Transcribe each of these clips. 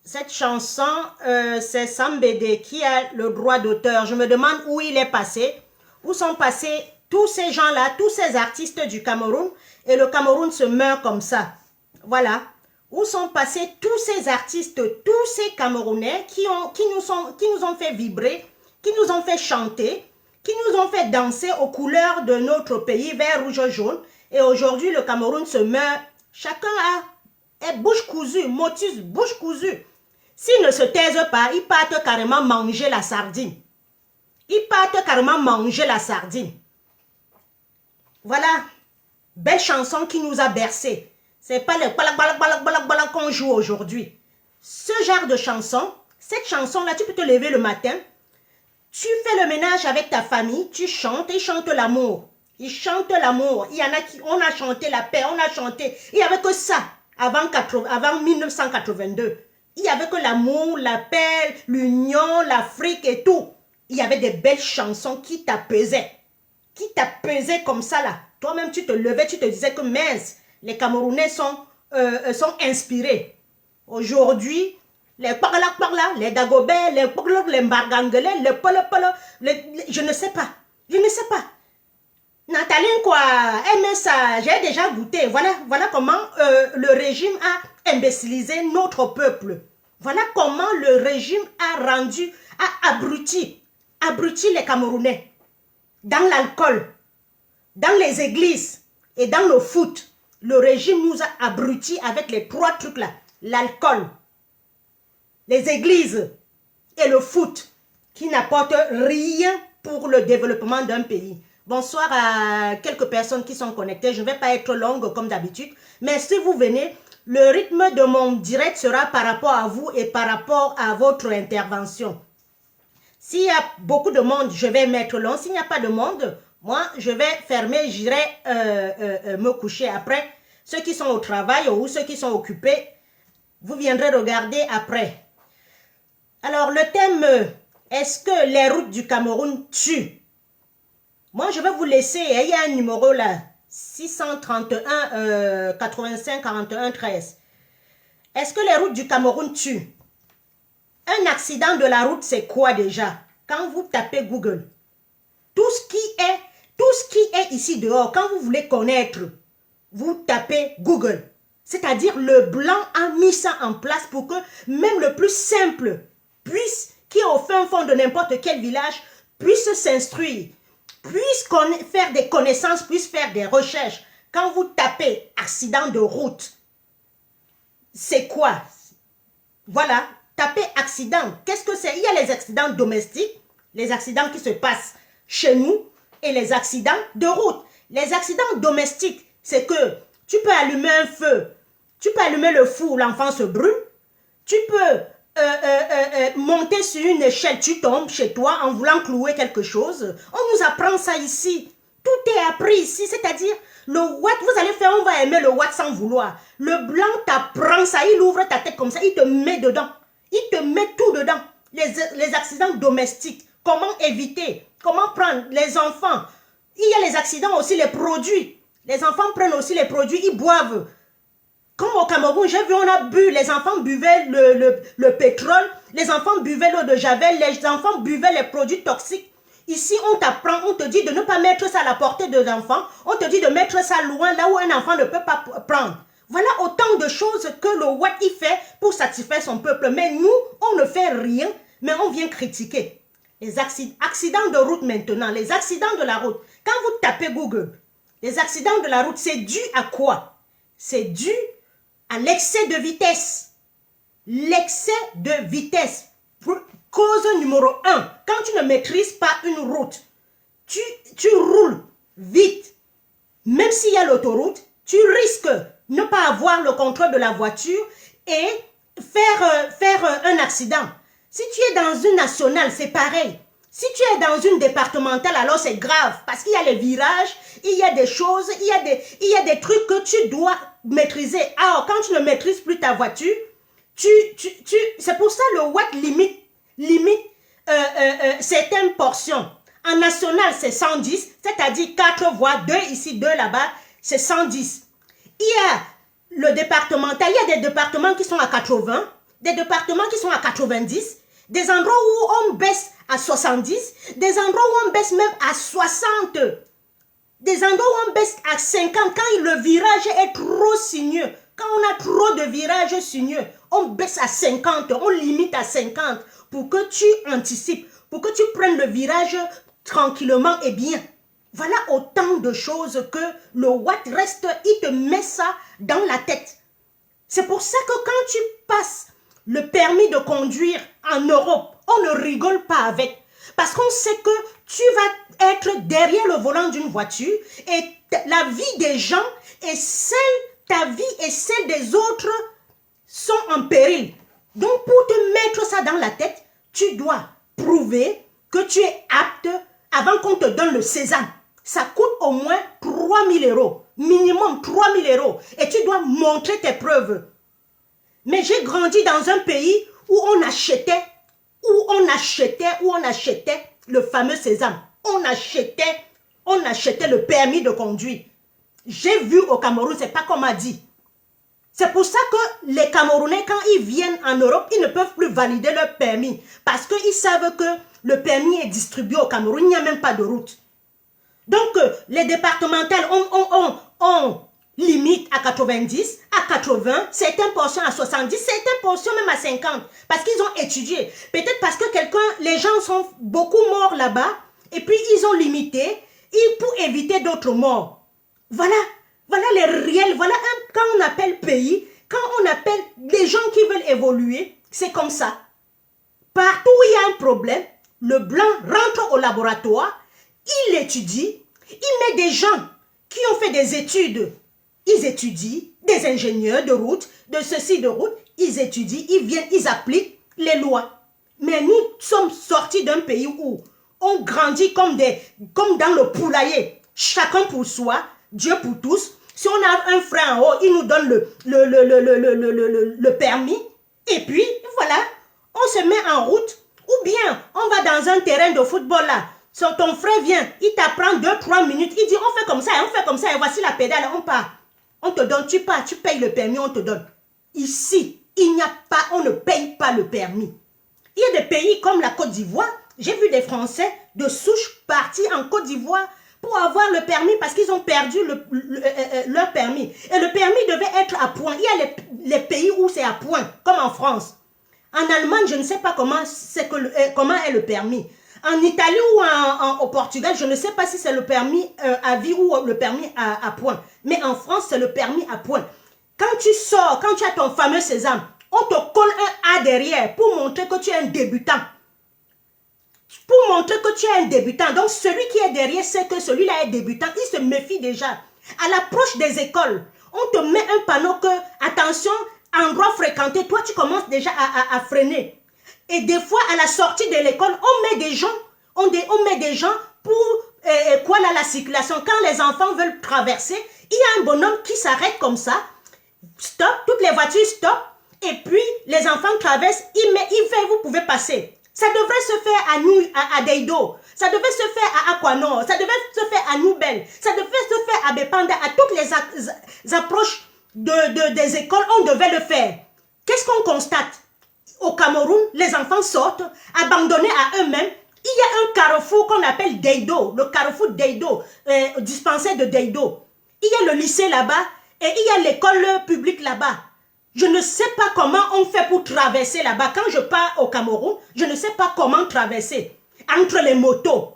Cette chanson, c'est Sambédé qui a le droit d'auteur. Je me demande où il est passé. Où sont passés tous ces gens-là, tous ces artistes du Cameroun. Et le Cameroun se meurt comme ça. Voilà. Où sont passés tous ces artistes, tous ces Camerounais qui nous ont fait vibrer, qui nous ont fait chanter, qui nous ont fait danser aux couleurs de notre pays, vert, rouge, jaune. Et aujourd'hui, le Cameroun se meurt. Chacun est bouche cousue, motus, bouche cousue. S'ils ne se taisent pas, ils partent carrément manger la sardine. Ils partent carrément manger la sardine. Voilà. Belle chanson qui nous a bercés. C'est pas le balak qu'on joue aujourd'hui. Ce genre de chanson, cette chanson-là, tu peux te lever le matin, tu fais le ménage avec ta famille, tu chantes, ils chantent l'amour. Ils chantent l'amour. Il y en a qui, on a chanté la paix, on a chanté. Il n'y avait que ça avant 1982. Il n'y avait que l'amour, la paix, l'union, l'Afrique et tout. Il y avait des belles chansons qui t'apaisaient. Qui t'apaisaient comme ça là. Toi-même, tu te levais, tu te disais que mince, les Camerounais sont inspirés. Aujourd'hui, les parla, les dagobés, les mbargangelais, je ne sais pas. Je ne sais pas. Nathalie, quoi, aimait ça, j'ai déjà goûté. Voilà comment le régime a imbécilisé notre peuple. Voilà comment le régime a abruti les Camerounais. Dans l'alcool, dans les églises et dans le foot. Le régime nous a abrutis avec les trois trucs là. L'alcool, les églises et le foot qui n'apportent rien pour le développement d'un pays. Bonsoir à quelques personnes qui sont connectées. Je ne vais pas être longue comme d'habitude. Mais si vous venez, le rythme de mon direct sera par rapport à vous et par rapport à votre intervention. S'il y a beaucoup de monde, je vais mettre long. S'il n'y a pas de monde, moi, je vais fermer, j'irai me coucher après. Ceux qui sont au travail ou ceux qui sont occupés, vous viendrez regarder après. Alors, le thème, est-ce que les routes du Cameroun tuent? Moi, je vais vous laisser, il y a un numéro là, 631 85 41 13. Est-ce que les routes du Cameroun tuent? Un accident de la route, c'est quoi déjà? Quand vous tapez Google, tout ce qui est ici dehors, quand vous voulez connaître, vous tapez Google. C'est-à-dire le blanc a mis ça en place pour que même le plus simple puisse, qui est au fin fond de n'importe quel village, puisse s'instruire, puisse faire des connaissances, puisse faire des recherches. Quand vous tapez accident de route, c'est quoi? Voilà, tapez accident. Qu'est-ce que c'est? Il y a les accidents domestiques, les accidents qui se passent chez nous et les accidents de route. Les accidents domestiques, c'est que tu peux allumer un feu, tu peux allumer le four, l'enfant se brûle, tu peux monter sur une échelle, tu tombes chez toi en voulant clouer quelque chose. On nous apprend ça ici. Tout est appris ici, c'est-à-dire le what, vous allez faire, on va aimer le what sans vouloir. Le blanc t'apprend ça, il ouvre ta tête comme ça, il te met dedans. Il te met tout dedans. Les accidents domestiques, comment éviter, comment prendre les enfants. Il y a les accidents aussi, les produits. Les enfants prennent aussi les produits, ils boivent. Comme au Cameroun, j'ai vu, on a bu, les enfants buvaient le pétrole, les enfants buvaient l'eau de Javel, les enfants buvaient les produits toxiques. Ici, on t'apprend, on te dit de ne pas mettre ça à la portée de l'enfant, on te dit de mettre ça loin, là où un enfant ne peut pas prendre. Voilà autant de choses que le Watt y fait pour satisfaire son peuple. Mais nous, on ne fait rien, mais on vient critiquer. Les accidents de route maintenant, les accidents de la route. Quand vous tapez Google, les accidents de la route, c'est dû à quoi? C'est dû à l'excès de vitesse. L'excès de vitesse. Cause numéro 1, quand tu ne maîtrises pas une route, tu roules vite. Même s'il y a l'autoroute, tu risques de ne pas avoir le contrôle de la voiture et faire un accident. Si tu es dans une nationale, c'est pareil. Si tu es dans une départementale, alors c'est grave parce qu'il y a les virages, il y a des choses, il y a des trucs que tu dois maîtriser. Alors, quand tu ne maîtrises plus ta voiture, c'est pour ça le watt limite certaines portions. En national, c'est 110, c'est-à-dire 4 voies, 2 ici, 2 là-bas, c'est 110. Il y a le départemental, il y a des départements qui sont à 80, des départements qui sont à 90, des endroits où on baisse à 70, des endroits où on baisse même à 60, des endroits où on baisse à 50, quand le virage est trop sinueux, quand on a trop de virages sinueux, on baisse à 50, on limite à 50 pour que tu anticipes, pour que tu prennes le virage tranquillement et bien. Voilà autant de choses que le Watt reste, il te met ça dans la tête. C'est pour ça que quand tu passes le permis de conduire en Europe, on ne rigole pas avec. Parce qu'on sait que tu vas être derrière le volant d'une voiture et la vie des gens et ta vie et celle des autres sont en péril. Donc pour te mettre ça dans la tête, tu dois prouver que tu es apte avant qu'on te donne le sésame. Ça coûte au moins 3 000 €, minimum 3 000 € et tu dois montrer tes preuves. Mais j'ai grandi dans un pays où on achetait le fameux sésame. On achetait le permis de conduire. J'ai vu au Cameroun, c'est pas comme on m'a dit. C'est pour ça que les Camerounais, quand ils viennent en Europe, ils ne peuvent plus valider leur permis. Parce qu'ils savent que le permis est distribué au Cameroun, il n'y a même pas de route. Donc, les départementales ont limite à 90, à 80, certaines portions à 70, certaines portions même à 50. Parce qu'ils ont étudié. Peut-être parce que les gens sont beaucoup morts là-bas, et puis ils ont limité, pour éviter d'autres morts. Voilà les réels, quand on appelle pays, quand on appelle des gens qui veulent évoluer, c'est comme ça. Partout où il y a un problème, le blanc rentre au laboratoire, il étudie, il met des gens qui ont fait des études, ils étudient, des ingénieurs de route, de ceci, de route, ils étudient, ils viennent, ils appliquent les lois. Mais nous sommes sortis d'un pays où on grandit comme dans le poulailler, chacun pour soi, Dieu pour tous. Si on a un frère en haut, il nous donne le permis, et puis voilà, on se met en route, ou bien on va dans un terrain de football là, ton frère vient, il t'apprend 2-3 minutes, il dit on fait comme ça, et voici la pédale, on part. On te donne, tu pars, tu payes le permis, on te donne. Ici, on ne paye pas le permis. Il y a des pays comme la Côte d'Ivoire, j'ai vu des Français de souche partir en Côte d'Ivoire pour avoir le permis parce qu'ils ont perdu leur permis. Et le permis devait être à point. Il y a les pays où c'est à point, comme en France. En Allemagne, je ne sais pas comment est le permis. En Italie ou au Portugal, je ne sais pas si c'est le permis à vie ou le permis à point. Mais en France, c'est le permis à point. Quand tu sors, quand tu as ton fameux sésame, on te colle un A derrière pour montrer que tu es un débutant. Pour montrer que tu es un débutant. Donc, celui qui est derrière sait que celui-là est débutant. Il se méfie déjà. À l'approche des écoles, on te met un panneau que, attention, endroit fréquenté, toi, tu commences déjà à freiner. Et des fois, à la sortie de l'école, on met des gens, pour la circulation. Quand les enfants veulent traverser, il y a un bonhomme qui s'arrête comme ça. Stop, toutes les voitures stop. Et puis, les enfants traversent, il fait, vous pouvez passer. Ça devrait se faire à Deido. Ça devait se faire à Aquanor. Ça devait se faire à Noubel. Ça devait se faire à Bepanda. À toutes les approches des écoles, on devait le faire. Qu'est-ce qu'on constate? Au Cameroun, les enfants sortent, abandonnés à eux-mêmes. Il y a un carrefour qu'on appelle Deido, le carrefour Deido, dispensaire de Deido. Il y a le lycée là-bas et il y a l'école publique là-bas. Je ne sais pas comment on fait pour traverser là-bas. Quand je pars au Cameroun, je ne sais pas comment traverser. Entre les motos,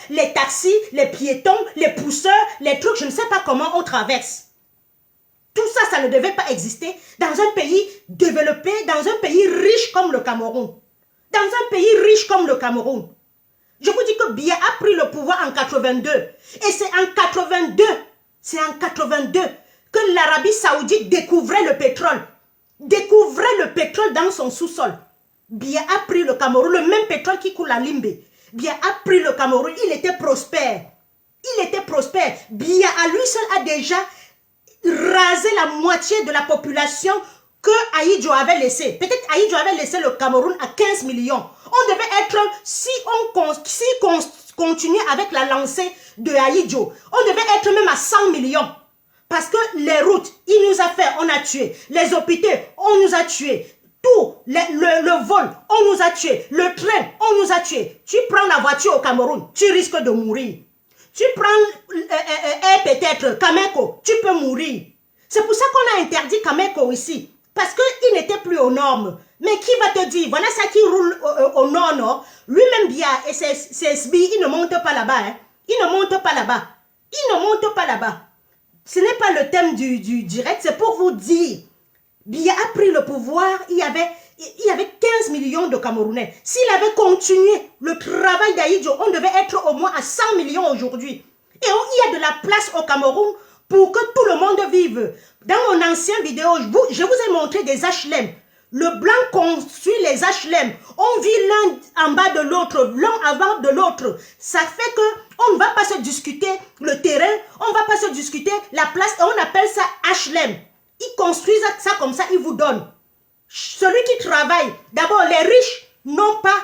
les taxis, les piétons, les pousseurs, les trucs, je ne sais pas comment on traverse. Tout ça, ça ne devait pas exister dans un pays développé, dans un pays riche comme le Cameroun. Dans un pays riche comme le Cameroun. Je vous dis que Biya a pris le pouvoir en 82. Et c'est en 82 que l'Arabie Saoudite découvrait le pétrole. Découvrait le pétrole dans son sous-sol. Biya a pris le Cameroun, le même pétrole qui coule à Limbé. Biya a pris le Cameroun, il était prospère. Biya à lui seul a déjà rasé la moitié de la population que Ahidjo avait laissé. Peut-être Ahidjo avait laissé le Cameroun à 15 millions. On devait être, si on continuait avec la lancée de Ahidjo, on devait être même à 100 millions. Parce que les routes, il nous a fait, on a tué. Les hôpitaux, on nous a tués. Tout, le vol, on nous a tués. Le train, on nous a tués. Tu prends la voiture au Cameroun, tu risques de mourir. Tu prends peut-être Kameko, tu peux mourir. C'est pour ça qu'on a interdit Kameko ici. Parce qu'il n'était plus aux normes. Mais qui va te dire, voilà ça qui roule au nord, non? Lui-même bien, et ses SBI, il ne monte pas là-bas. Hein. Il ne monte pas là-bas. Il ne monte pas là-bas. Ce n'est pas le thème du direct, c'est pour vous dire. Biya a pris le pouvoir, il y avait 15 millions de Camerounais. S'il avait continué le travail d'Aïdjo, on devait être au moins à 100 millions aujourd'hui. Et il y a de la place au Cameroun pour que tout le monde vive. Dans mon ancienne vidéo, je vous ai montré des HLM. Le blanc construit les HLM. On vit l'un en bas de l'autre, l'un avant de l'autre. Ça fait que on ne va pas se discuter le terrain, on ne va pas se discuter la place, et on appelle ça HLM. Ils construisent ça comme ça, ils vous donnent. Celui qui travaille, d'abord les riches n'ont pas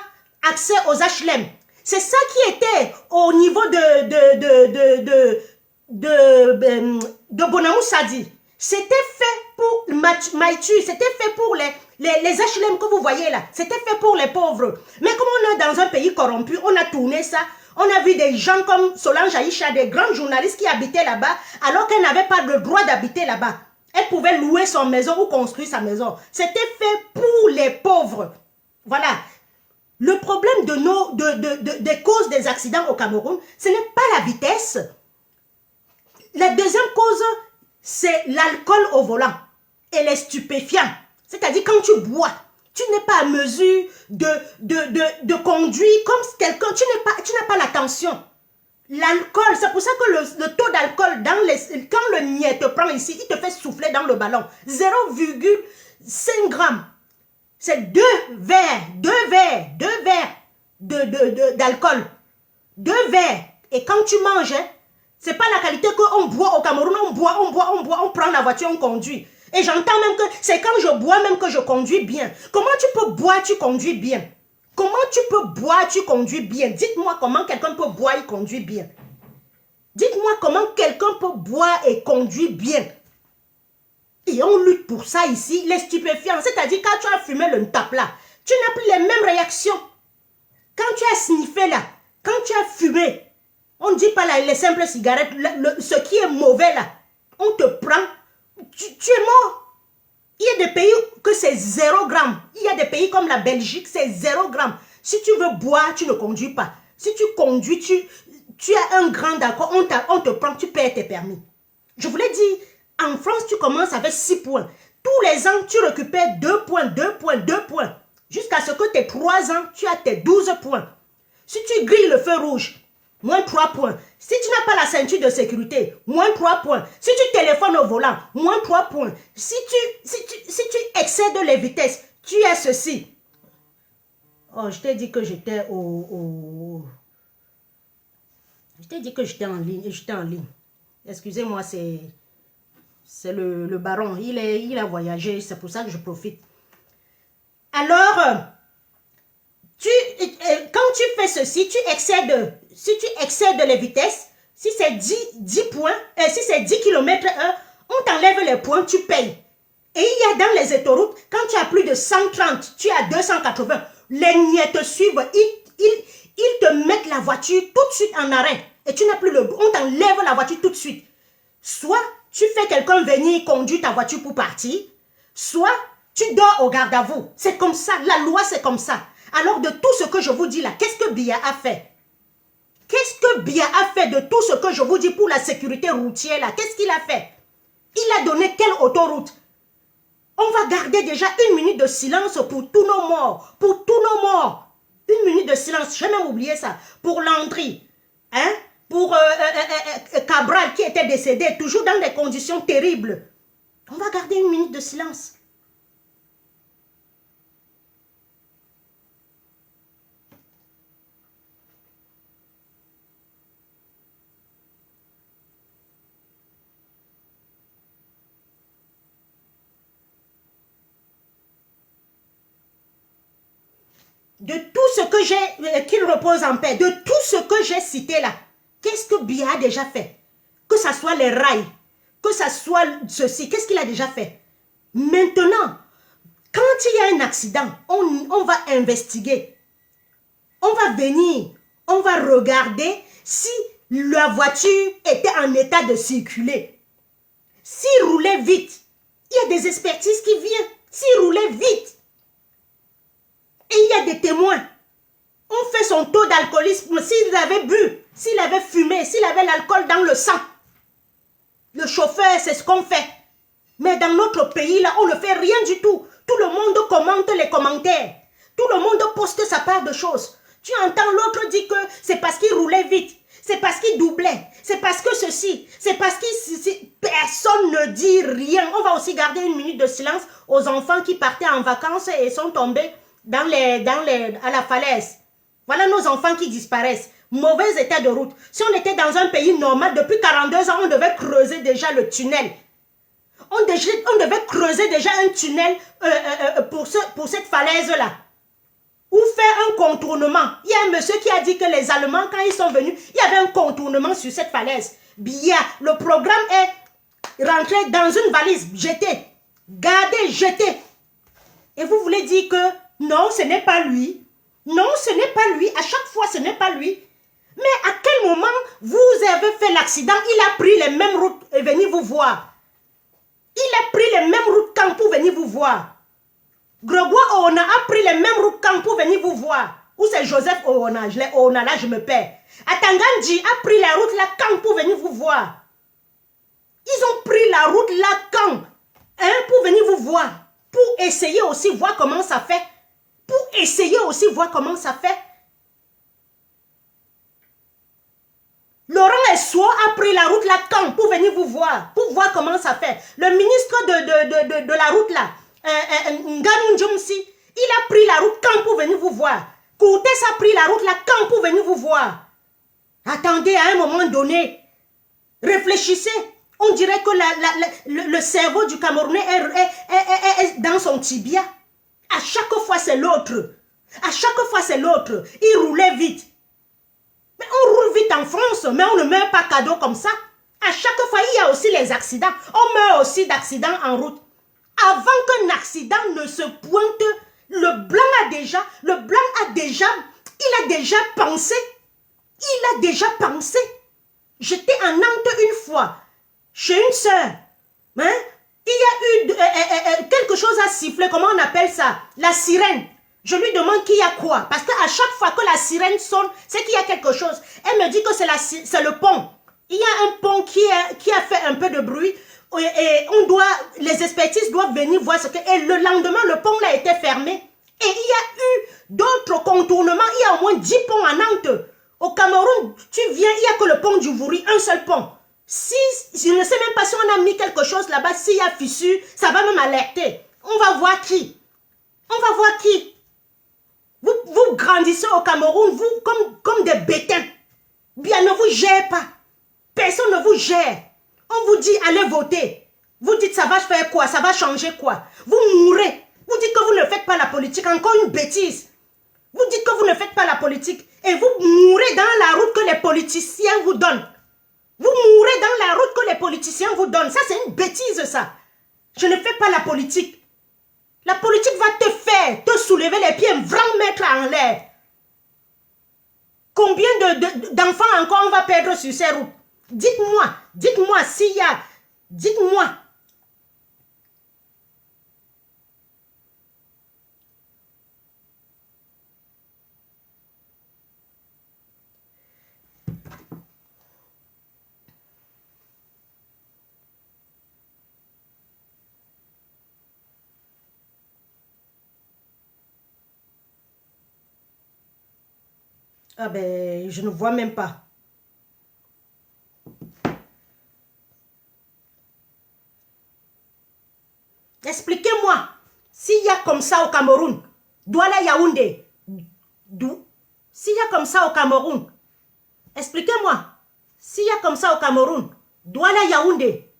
accès aux HLM. C'est ça qui était au niveau de Bonamou Sadi. C'était fait pour Maïtu, c'était fait pour les HLM que vous voyez là. C'était fait pour les pauvres. Mais comme on est dans un pays corrompu, on a tourné ça. On a vu des gens comme Solange Aïcha, des grands journalistes qui habitaient là-bas, alors qu'elle n'avait pas le droit d'habiter là-bas. Elle pouvait louer son maison ou construire sa maison. C'était fait pour les pauvres. Voilà. Le problème des causes des accidents au Cameroun, ce n'est pas la vitesse. La deuxième cause, c'est l'alcool au volant et les stupéfiants. C'est-à-dire quand tu bois, tu n'es pas à mesure de conduire comme quelqu'un, tu n'as pas l'attention. L'alcool, c'est pour ça que le taux d'alcool, quand le niais te prend ici, il te fait souffler dans le ballon. 0,5 grammes. C'est 2 verres d'alcool. 2 verres. Et quand tu manges, hein, c'est pas la qualité qu'on boit au Cameroun. On boit, on prend la voiture, on conduit. Et j'entends même que c'est quand je bois même que je conduis bien. Comment tu peux boire, tu conduis bien? Comment tu peux boire, tu conduis bien? Dites-moi comment quelqu'un peut boire et conduire bien. Dites-moi comment quelqu'un peut boire et conduire bien. Et on lutte pour ça ici, les stupéfiants. C'est-à-dire quand tu as fumé le tape là, tu n'as plus les mêmes réactions. Quand tu as sniffé là, quand tu as fumé, on ne dit pas là, les simples cigarettes, ce qui est mauvais là, on te prend, tu es mort. Il y a des pays que c'est 0 gramme. Il y a des pays comme la Belgique, c'est 0 gramme. Si tu veux boire, tu ne conduis pas. Si tu conduis, tu as un grand d'accord, on te prend, tu perds tes permis. Je voulais dire, en France, tu commences avec 6 points. Tous les ans, tu récupères 2 points, 2 points, 2 points. Jusqu'à ce que tes 3 ans, tu as tes 12 points. Si tu grilles le feu rouge, moins 3 points. Si tu n'as pas la ceinture de sécurité, moins 3 points. Si tu téléphones au volant, moins 3 points. Si tu excèdes les vitesses, tu as ceci. Oh, je t'ai dit que j'étais Je t'ai dit que j'étais en ligne. Excusez-moi, c'est le baron. Il a voyagé, c'est pour ça que je profite. Alors, quand tu fais ceci, si tu excèdes les vitesses, si c'est 10 points, si c'est 10 km/h, on t'enlève les points, tu payes. Et il y a dans les autoroutes, quand tu as plus de 130, tu as 280, les niais te suivent, ils te mettent la voiture tout de suite en arrêt. Et tu n'as plus on t'enlève la voiture tout de suite. Soit tu fais quelqu'un venir conduire ta voiture pour partir, soit tu dors au garde à vous. C'est comme ça, la loi c'est comme ça. Alors de tout ce que je vous dis là, qu'est-ce que Biya a fait? Qu'est-ce que Biya a fait de tout ce que je vous dis pour la sécurité routière là? Qu'est-ce qu'il a fait? Il a donné quelle autoroute? On va garder déjà 1 minute de silence pour tous nos morts. Pour tous nos morts. 1 minute de silence, j'ai même oublié ça. Pour Landry, hein? Pour Cabral qui était décédé, toujours dans des conditions terribles. On va garder 1 minute de silence. De tout ce que j'ai, qu'il repose en paix, de tout ce que j'ai cité là, qu'est-ce que Biya a déjà fait? Que ce soit les rails, que ce soit ceci, qu'est-ce qu'il a déjà fait? Maintenant, il y a un accident, on va investiguer. On va venir, on va regarder si la voiture était en état de circuler. S'il roulait vite, il y a des expertises qui viennent. S'il roulait vite, et il y a des témoins. On fait son taux d'alcoolisme. S'il avait bu, s'il avait fumé, s'il avait l'alcool dans le sang. Le chauffeur, c'est ce qu'on fait. Mais dans notre pays, là, on ne fait rien du tout. Tout le monde commente les commentaires. Tout le monde poste sa part de choses. Tu entends l'autre dire que c'est parce qu'il roulait vite. C'est parce qu'il doublait. C'est parce que ceci. C'est parce que personne ne dit rien. On va aussi garder une minute de silence aux enfants qui partaient en vacances et sont tombés à la falaise. Voilà nos enfants qui disparaissent. Mauvais état de route. Si on était dans un pays normal, depuis 42 ans, on devait creuser déjà le tunnel. On devait creuser déjà un tunnel pour cette falaise-là. Ou faire un contournement. Il y a un monsieur qui a dit que les Allemands, quand ils sont venus, il y avait un contournement sur cette falaise. Bien, le programme est rentré dans une valise, jeté, gardé, jeté. Et vous voulez dire que non, ce n'est pas lui. Non, ce n'est pas lui. À chaque fois, ce n'est pas lui. Mais à quel moment vous avez fait l'accident? Il a pris les mêmes routes et venu vous voir. Il a pris les mêmes routes quand pour venir vous voir. Grégoire Oona a pris les mêmes routes quand pour venir vous voir. Ou c'est Joseph Oona, je l'ai Oona là, je me perds. Atangandji a pris la route là quand pour venir vous voir. Ils ont pris la route là quand pour venir vous voir. Pour essayer aussi voir comment ça fait. Pour essayer aussi voir comment ça fait. Laurent Essoua a pris la route là quand pour venir vous voir. Pour voir comment ça fait. Le ministre de la route là. Nganou Djumsi, il a pris la route quand pour venir vous voir. Koutes a pris la route là quand pour venir vous voir. Attendez à un moment donné. Réfléchissez. On dirait que le cerveau du Camerounais est dans son tibia. À chaque fois c'est l'autre. À chaque fois c'est l'autre. Il roulait vite. Mais on roule vite en France, mais on ne meurt pas cadeau comme ça. À chaque fois il y a aussi les accidents. On meurt aussi d'accidents en route. Avant qu'un accident ne se pointe, le blanc a déjà pensé. Il a déjà pensé. J'étais en Nantes une fois, chez une sœur. Hein? Il y a eu quelque chose à siffler, comment on appelle ça? La sirène. Je lui demande qu'il y a quoi? Parce qu'à chaque fois que la sirène sonne, c'est qu'il y a quelque chose. Elle me dit que c'est le pont. Il y a un pont qui a fait un peu de bruit. Et les expertises doivent venir voir ce que... Et le lendemain, le pont a été fermé. Et il y a eu d'autres contournements. Il y a au moins 10 ponts à Nantes. Au Cameroun, tu viens, il n'y a que le pont du Vouri, un seul pont. Si, je ne sais même pas si on a mis quelque chose là-bas, s'il y a fissure, ça va même alerter. On va voir qui. On va voir qui. Vous grandissez au Cameroun, vous, comme des bétains. Bien, ne vous gère pas. Personne ne vous gère. On vous dit, allez voter. Vous dites, ça va faire quoi? Ça va changer quoi? Vous mourrez. Vous dites que vous ne faites pas la politique. Encore une bêtise. Vous dites que vous ne faites pas la politique. Et vous mourrez dans la route que les politiciens vous donnent. Vous mourrez dans la route que les politiciens vous donnent. Ça, c'est une bêtise, ça. Je ne fais pas la politique. La politique va te faire, te soulever les pieds, vraiment mettre en l'air. Combien d'enfants encore on va perdre sur ces routes? Dites-moi s'il y a, dites-moi. Ah ben, je ne vois même pas. Expliquez-moi, s'il y a comme ça au Cameroun, Douala Yaoundé, s'il y a comme ça au Cameroun, expliquez-moi, s'il y a comme ça au Cameroun, Douala Yaoundé,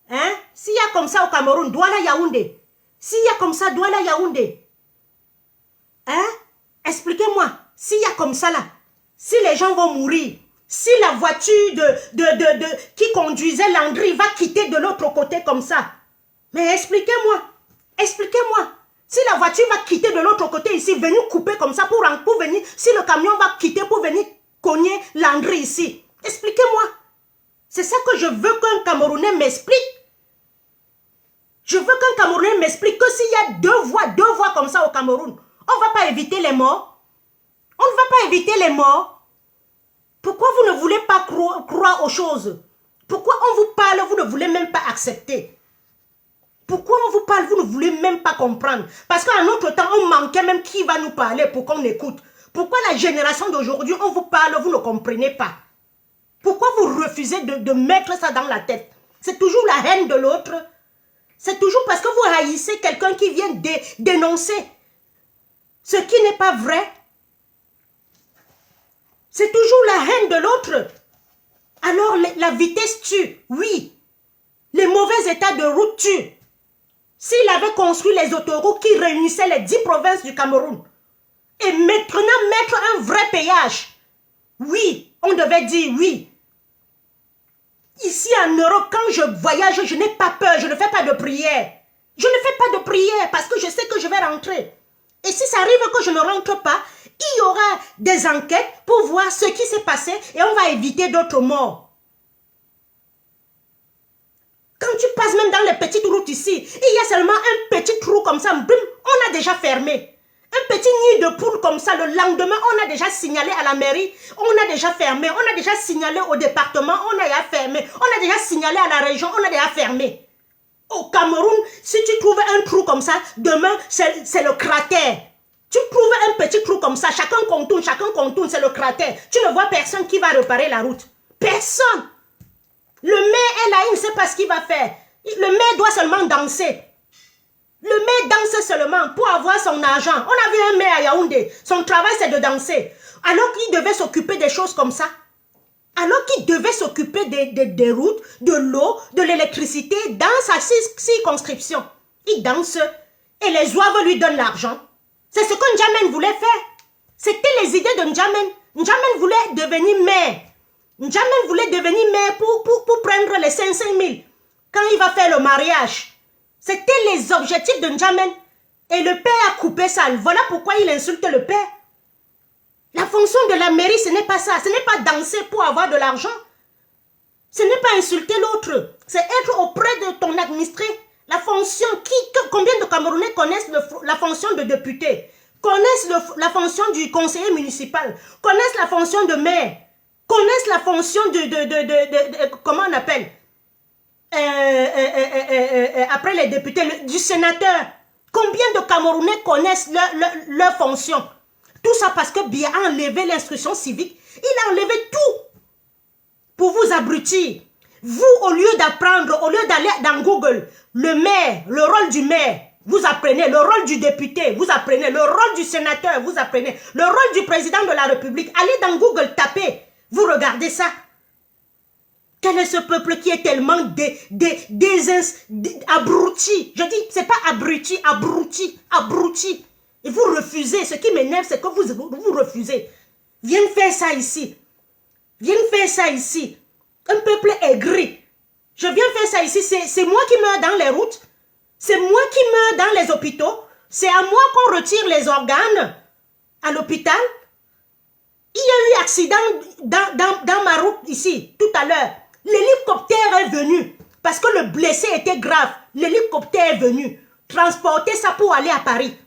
hein? S'il y a comme ça au Cameroun, Douala Yaoundé, s'il y a comme ça, Douala Yaoundé, hein? Expliquez-moi, s'il y a comme ça là, si les gens vont mourir, si la voiture qui conduisait Landry va quitter de l'autre côté comme ça, mais expliquez-moi, expliquez-moi. la voiture va quitter de l'autre côté ici, venir couper comme ça pour venir, si le camion va quitter pour venir cogner Landry ici. Expliquez-moi. C'est ça que je veux qu'un Camerounais m'explique. Je veux qu'un Camerounais m'explique que s'il y a deux voies comme ça au Cameroun, on ne va pas éviter les morts. On ne va pas éviter les morts. Pourquoi vous ne voulez pas croire aux choses? Pourquoi on vous parle, vous ne voulez même pas accepter? Pourquoi on vous parle, vous ne voulez même pas comprendre? Parce qu'à notre temps, on manquait même qui va nous parler pour qu'on écoute. Pourquoi la génération d'aujourd'hui, on vous parle, vous ne comprenez pas? Pourquoi vous refusez de mettre ça dans la tête? C'est toujours la haine de l'autre. C'est toujours parce que vous haïssez quelqu'un qui vient dénoncer ce qui n'est pas vrai. C'est toujours la haine de l'autre. Alors la vitesse tue, oui. Les mauvais états de route tuent. S'il avait construit les autoroutes qui réunissaient les 10 provinces du Cameroun, et maintenant mettre un vrai péage, oui, on devait dire oui. Ici en Europe, quand je voyage, je n'ai pas peur, je ne fais pas de prière. Je ne fais pas de prière parce que je sais que je vais rentrer. Et si ça arrive que je ne rentre pas, il y aura des enquêtes pour voir ce qui s'est passé et on va éviter d'autres morts. Quand tu passes même dans les petites routes ici, il y a seulement un petit trou comme ça, boum, on a déjà fermé. Un petit nid de poule comme ça, le lendemain, on a déjà signalé à la mairie, on a déjà fermé, on a déjà signalé au département, on a déjà fermé, on a déjà signalé à la région, on a déjà fermé. Au Cameroun, si tu trouves un trou comme ça, demain, c'est le cratère. Tu trouves un petit trou comme ça, chacun contourne, c'est le cratère. Tu ne vois personne qui va réparer la route. Personne. Le maire est là, il ne sait pas ce qu'il va faire. Le maire doit seulement danser. Le maire danse seulement pour avoir son argent. On a vu un maire à Yaoundé. Son travail, c'est de danser. Alors qu'il devait s'occuper des choses comme ça. Alors qu'il devait s'occuper des routes, de l'eau, de l'électricité dans sa circonscription. Il danse et les zouaves lui donnent l'argent. C'est ce que N'Djamène voulait faire. C'était les idées de N'Djamène. N'Djamène voulait devenir maire. N'Djamène voulait devenir maire pour prendre les 500 000 quand il va faire le mariage. C'était les objectifs de N'Djamène. Et le père a coupé ça. Voilà pourquoi il insulte le père. La fonction de la mairie, ce n'est pas ça. Ce n'est pas danser pour avoir de l'argent. Ce n'est pas insulter l'autre. C'est être auprès de ton administré. La fonction, combien de Camerounais connaissent la fonction de député, connaissent la fonction du conseiller municipal, connaissent la fonction de maire, connaissent la fonction comment on appelle après les députés, du sénateur. Combien de Camerounais connaissent leur fonction? Tout ça parce que Biya a enlevé l'instruction civique. Il a enlevé tout pour vous abrutir. Vous, au lieu d'apprendre, au lieu d'aller dans Google, le maire, le rôle du maire, vous apprenez. Le rôle du député, vous apprenez. Le rôle du sénateur, vous apprenez. Le rôle du président de la République. Allez dans Google, tapez. Vous regardez ça. Quel est ce peuple qui est tellement abruti? Je dis, c'est pas abruti, abruti. Et vous refusez. Ce qui m'énerve, c'est que vous refusez. Viens faire ça ici. Viens faire ça ici. Un peuple aigri. Je viens faire ça ici. C'est moi qui meurs dans les routes. C'est moi qui meurs dans les hôpitaux. C'est à moi qu'on retire les organes à l'hôpital. Il y a eu accident dans ma route ici, tout à l'heure. L'hélicoptère est venu parce que le blessé était grave. L'hélicoptère est venu transporter ça pour aller à Paris.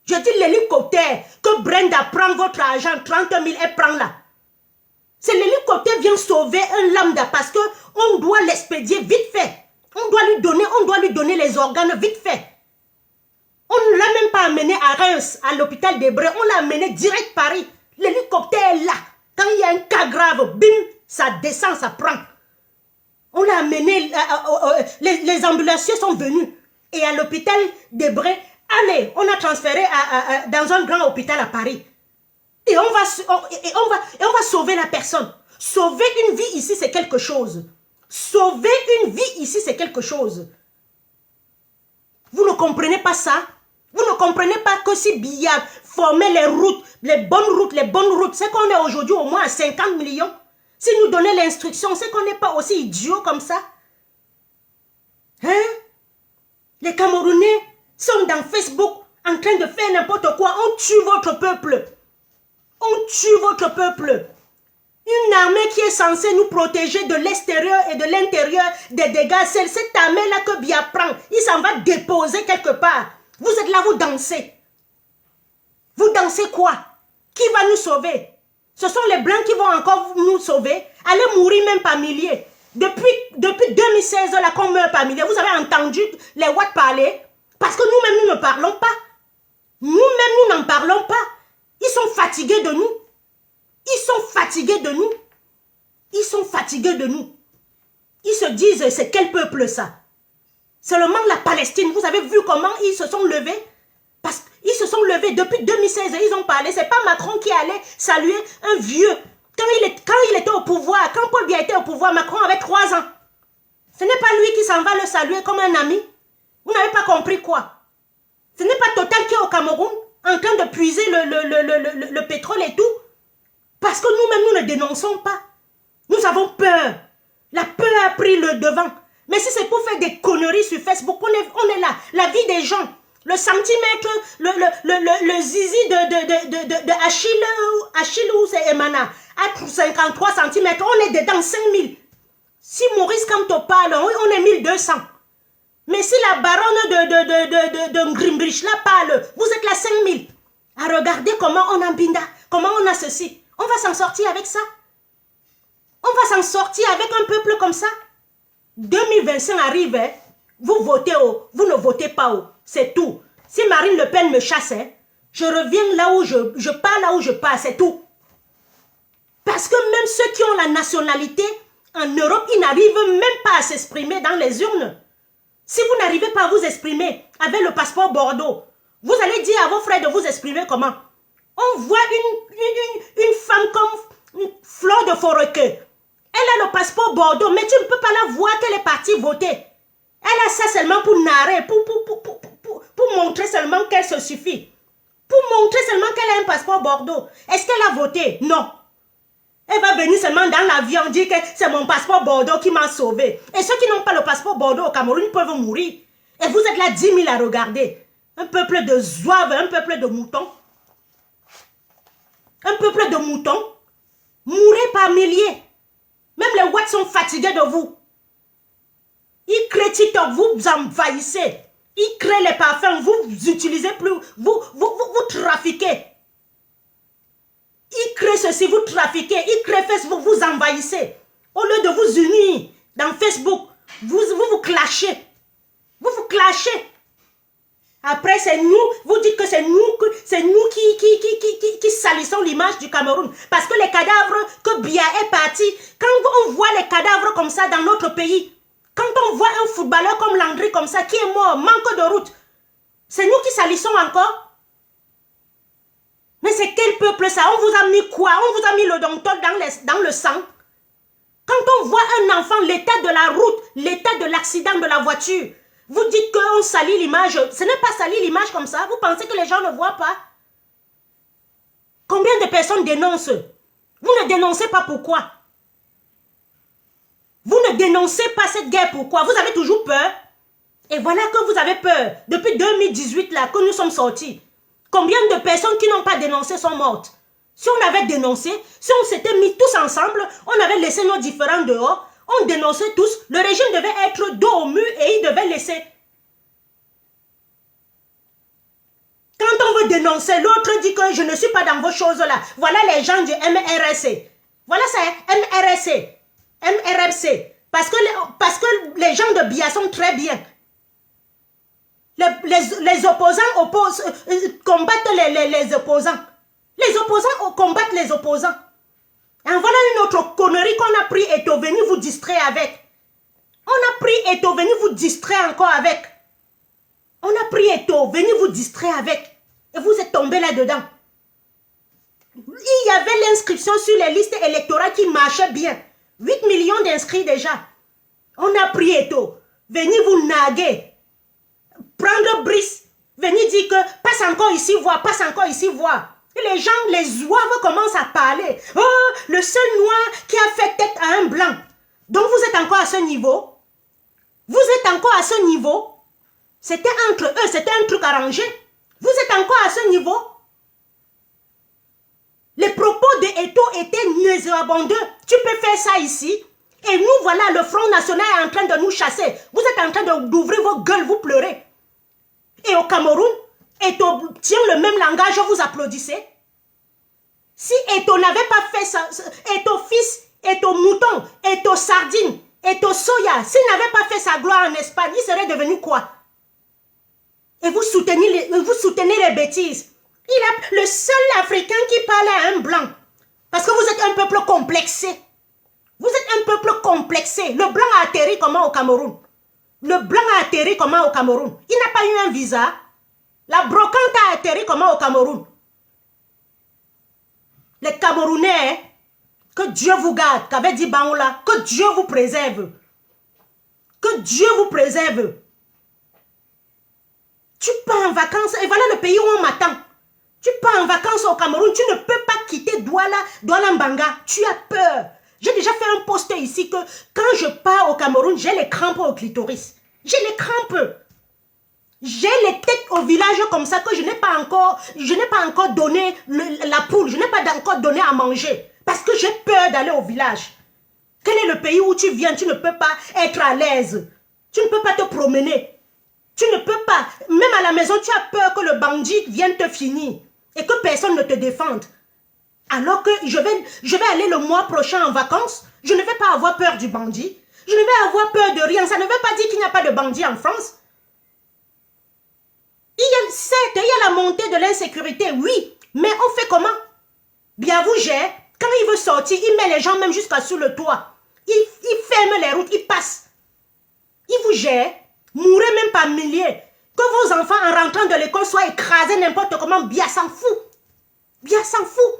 Je dis l'hélicoptère, que Brenda prend votre argent, 30 000, elle prend là. C'est l'hélicoptère vient sauver un lambda parce qu'on doit l'expédier vite fait. On doit lui donner les organes vite fait. On ne l'a même pas amené à Reims, à l'hôpital des Brais. On l'a amené direct à Paris. L'hélicoptère est là. Quand il y a un cas grave, bim, ça descend, ça prend. On l'a amené, les ambulanciers sont venus. Et à l'hôpital des Brais, allez, on a transféré dans un grand hôpital à Paris. Et on va sauver la personne. Sauver une vie ici, c'est quelque chose. Sauver une vie ici, c'est quelque chose. Vous ne comprenez pas ça? Vous ne comprenez pas que si Biya formait les routes, les bonnes routes, c'est qu'on est aujourd'hui au moins à 50 millions. Si nous donnait l'instruction, c'est qu'on n'est pas aussi idiots comme ça. Hein? Les Camerounais sont dans Facebook en train de faire n'importe quoi. On tue votre peuple. On tue votre peuple. Une armée qui est censée nous protéger de l'extérieur et de l'intérieur des dégâts. C'est cette armée-là que Biya prend. Il s'en va déposer quelque part. Vous êtes là, vous dansez. Vous dansez quoi? Qui va nous sauver? Ce sont les Blancs qui vont encore nous sauver. Allez mourir même par milliers. Depuis 2016, là qu'on meurt par milliers. Vous avez entendu les Ouatt parler? Parce que nous-mêmes, nous ne parlons pas. Nous-mêmes, nous n'en parlons pas. Ils sont fatigués de nous. Ils sont fatigués de nous. Ils sont fatigués de nous. Ils se disent, c'est quel peuple ça? Seulement la Palestine. Vous avez vu comment ils se sont levés? Parce qu'ils se sont levés depuis 2016. Ils ont parlé. C'est pas Macron qui allait saluer un vieux. Quand il était au pouvoir, quand Paul Biya était au pouvoir, Macron avait 3 ans. Ce n'est pas lui qui s'en va le saluer comme un ami. Vous n'avez pas compris quoi? Ce n'est pas Total qui est au Cameroun en train de puiser le pétrole et tout. Parce que nous-mêmes, nous ne dénonçons pas. Nous avons peur. La peur a pris le devant. Mais si c'est pour faire des conneries sur Facebook, on est là. La vie des gens. Le centimètre, le zizi de Achille ou c'est Emana, à 53 cm, on est dedans 5000. Si Maurice Kamto parle, on est 1200. Mais si la baronne de Grimbrich là parle, vous êtes là 5000. À regarder comment on a Binda, comment on a ceci. On va s'en sortir avec ça. On va s'en sortir avec un peuple comme ça. 2025 arrive, hein, vous votez haut, vous ne votez pas haut. C'est tout. Si Marine Le Pen me chasse, hein, je reviens là où je pars, là où je pars, c'est tout. Parce que même ceux qui ont la nationalité en Europe, ils n'arrivent même pas à s'exprimer dans les urnes. Si vous n'arrivez pas à vous exprimer avec le passeport Bordeaux, vous allez dire à vos frères de vous exprimer comment? On voit une femme comme Fleur de Forêt. Elle a le passeport Bordeaux, mais tu ne peux pas la voir qu'elle est partie voter. Elle a ça seulement pour narrer, pour montrer seulement qu'elle se suffit. Pour montrer seulement qu'elle a un passeport Bordeaux. Est-ce qu'elle a voté? Non. Elle va venir seulement dans l'avion dire que c'est mon passeport Bordeaux qui m'a sauvé. Et ceux qui n'ont pas le passeport Bordeaux au Cameroun peuvent mourir. Et vous êtes là 10 000 à regarder. Un peuple de zouaves, un peuple de moutons. Un peuple de moutons. Mourez par milliers. Même les Ouatt sont fatigués de vous. Ils créent TikTok, vous envahissez. Ils créent les parfums, vous utilisez plus, vous trafiquez. Ils créent ceci, vous trafiquez. Ils créent Facebook, vous envahissez. Au lieu de vous unir dans Facebook, vous clashez. Vous clashez. Après, c'est nous, vous dites que c'est nous qui salissons l'image du Cameroun. Parce que les cadavres, que Biya est parti, quand on voit les cadavres comme ça dans notre pays, quand on voit un footballeur comme Landry comme ça, qui est mort, manque de route, c'est nous qui salissons encore. Mais c'est quel peuple ça? On vous a mis quoi? On vous a mis le domptol dans le sang. Quand on voit un enfant, l'état de la route, l'état de l'accident de la voiture, vous dites qu'on salit l'image. Ce n'est pas salir l'image comme ça. Vous pensez que les gens ne voient pas? Combien de personnes dénoncent? Vous ne dénoncez pas pourquoi? Vous ne dénoncez pas cette guerre pourquoi? Vous avez toujours peur. Et voilà que vous avez peur. Depuis 2018 là, que nous sommes sortis. Combien de personnes qui n'ont pas dénoncé sont mortes? Si on avait dénoncé, si on s'était mis tous ensemble, on avait laissé nos différends dehors, on dénonçait tous, le régime devait être dos au mur et il devait laisser. Quand on veut dénoncer, l'autre dit que je ne suis pas dans vos choses-là. Voilà les gens du MRC. Voilà ça, MRC. MRC. Parce que les gens de Biya sont très bien. Les opposants combattent les opposants. Les opposants combattent les opposants. Et voilà une autre connerie qu'on a pris et est venu vous distraire avec. On a pris et est venu vous distraire encore avec. On a pris et est venu vous distraire avec. Et vous êtes tombé là-dedans. Il y avait l'inscription sur les listes électorales qui marchait bien. 8 millions d'inscrits déjà. On a pris et tout. Venez vous naguer. Prendre Brice. Venez dire que passe encore ici voir, passe encore ici voir. Et les gens, les zouaves commencent à parler. Oh, le seul noir qui a fait tête à un blanc. Donc vous êtes encore à ce niveau. Vous êtes encore à ce niveau. C'était entre eux, c'était un truc arrangé. Vous êtes encore à ce niveau? Les propos de Eto'o étaient nauséabondeux. Tu peux faire ça ici? Et nous, voilà, le Front National est en train de nous chasser. Vous êtes en train d'ouvrir vos gueules, vous pleurez. Et au Cameroun, Eto'o tient le même langage, vous applaudissez. Si Eto'o n'avait pas fait ça, Eto'o fils, Eto'o mouton, Eto'o sardine, Eto'o soya, s'il n'avait pas fait sa gloire en Espagne, il serait devenu quoi? Et vous soutenez les bêtises. Il a le seul Africain qui parle à un blanc. Parce que vous êtes un peuple complexé. Vous êtes un peuple complexé. Le blanc a atterri comment au Cameroun? Le blanc a atterri comment au Cameroun? Il n'a pas eu un visa. La brocante a atterri comment au Cameroun? Les Camerounais, que Dieu vous garde, qu'avait dit Baoula, que Dieu vous préserve. Que Dieu vous préserve. Tu pars en vacances et voilà le pays où on m'attend. Tu pars en vacances au Cameroun, tu ne peux pas quitter Douala Mbanga. Tu as peur. J'ai déjà fait un post ici que quand je pars au Cameroun, j'ai les crampes au clitoris. J'ai les crampes. J'ai les têtes au village comme ça que je n'ai pas encore donné la poule. Je n'ai pas encore donné à manger. Parce que j'ai peur d'aller au village. Quel est le pays où tu viens? Tu ne peux pas être à l'aise. Tu ne peux pas te promener. Tu ne peux pas. Même à la maison, tu as peur que le bandit vienne te finir. Et que personne ne te défende. Alors que je vais aller le mois prochain en vacances. Je ne vais pas avoir peur du bandit. Je ne vais avoir peur de rien. Ça ne veut pas dire qu'il n'y a pas de bandit en France. Certes, il y a la montée de l'insécurité, oui. Mais on fait comment? Bien vous gère. Quand il veut sortir, il met les gens même jusqu'à sous le toit. Il ferme les routes, il passe. Il vous gère. Mourrez même par milliers. Que vos enfants en rentrant de l'école soient écrasés n'importe comment, bien s'en fout. Bien s'en fout.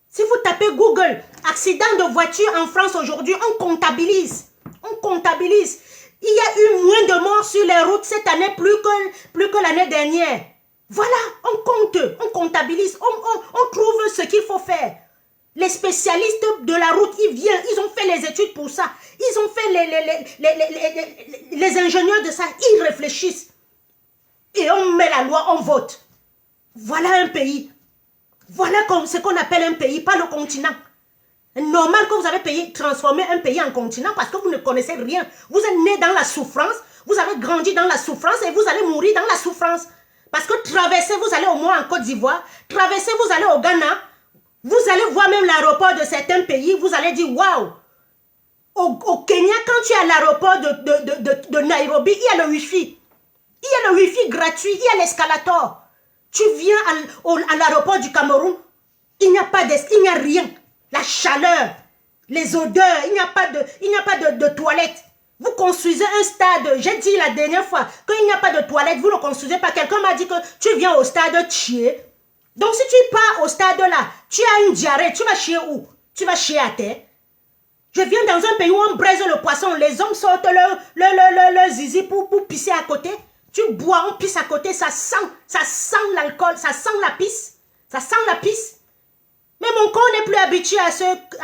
Si vous tapez Google, accident de voiture en France aujourd'hui, on comptabilise. On comptabilise. Il y a eu moins de morts sur les routes cette année plus que l'année dernière. Voilà, on compte, on comptabilise, on trouve ce qu'il faut faire. Les spécialistes de la route, ils viennent, ils ont fait les études pour ça. Ils ont fait les ingénieurs de ça, ils réfléchissent. Et on met la loi, on vote. Voilà un pays. Voilà ce qu'on appelle un pays, pas le continent. Normal que vous avez transformé un pays en continent parce que vous ne connaissez rien. Vous êtes né dans la souffrance, vous avez grandi dans la souffrance et vous allez mourir dans la souffrance. Parce que traverser, vous allez au moins en Côte d'Ivoire, traverser, vous allez au Ghana, vous allez voir même l'aéroport de certains pays, vous allez dire waouh. Au Kenya, quand tu es à l'aéroport de Nairobi, il y a le Wi-Fi. Il y a le Wi-Fi gratuit, il y a l'escalator. Tu viens à l'aéroport du Cameroun, il n'y a rien. La chaleur, les odeurs, il n'y a pas de toilettes. Vous construisez un stade, j'ai dit la dernière fois qu'il n'y a pas de toilettes, vous ne construisez pas. Quelqu'un m'a dit que tu viens au stade chier. Donc si tu pars au stade là, tu as une diarrhée, tu vas chier où? Tu vas chier à terre. Je viens dans un pays où on braise le poisson, les hommes sortent le zizi pour pisser à côté. Tu bois, on pisse à côté, ça sent l'alcool, ça sent la pisse. Ça sent la pisse. Mais mon corps n'est plus habitué à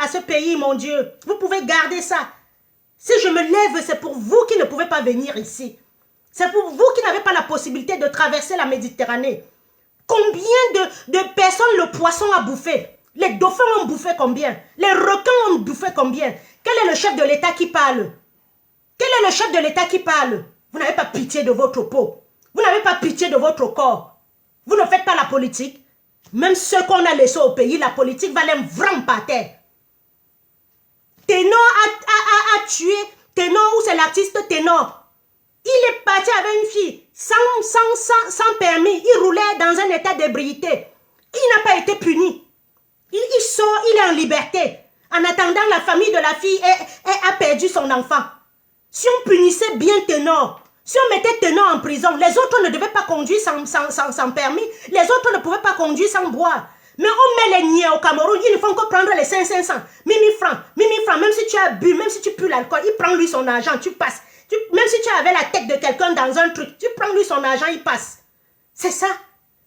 ce pays, mon Dieu. Vous pouvez garder ça. Si je me lève, c'est pour vous qui ne pouvez pas venir ici. C'est pour vous qui n'avez pas la possibilité de traverser la Méditerranée. Combien de personnes le poisson a bouffé? Les dauphins ont bouffé combien? Les requins ont bouffé combien? Quel est le chef de l'État qui parle? Quel est le chef de l'État qui parle? Vous n'avez pas pitié de votre peau. Vous n'avez pas pitié de votre corps. Vous ne faites pas la politique. Même ceux qu'on a laissés au pays, la politique va les vraiment par terre. Ténor a tué Ténor, ou c'est l'artiste Ténor. Il est parti avec une fille sans permis. Il roulait dans un état d'ébriété. Il n'a pas été puni. Il sort, il est en liberté. En attendant, la famille de la fille a perdu son enfant. Si on punissait bien Ténor, si on mettait Ténor en prison, les autres ne devaient pas conduire sans permis. Les autres ne pouvaient pas conduire sans boire. Mais on met les niais au Cameroun, ils ne font que prendre les 500, 1000 francs, même si tu as bu, même si tu pues l'alcool, il prend lui son argent, tu passes. Même si tu avais la tête de quelqu'un dans un truc, tu prends lui son argent, il passe. C'est ça.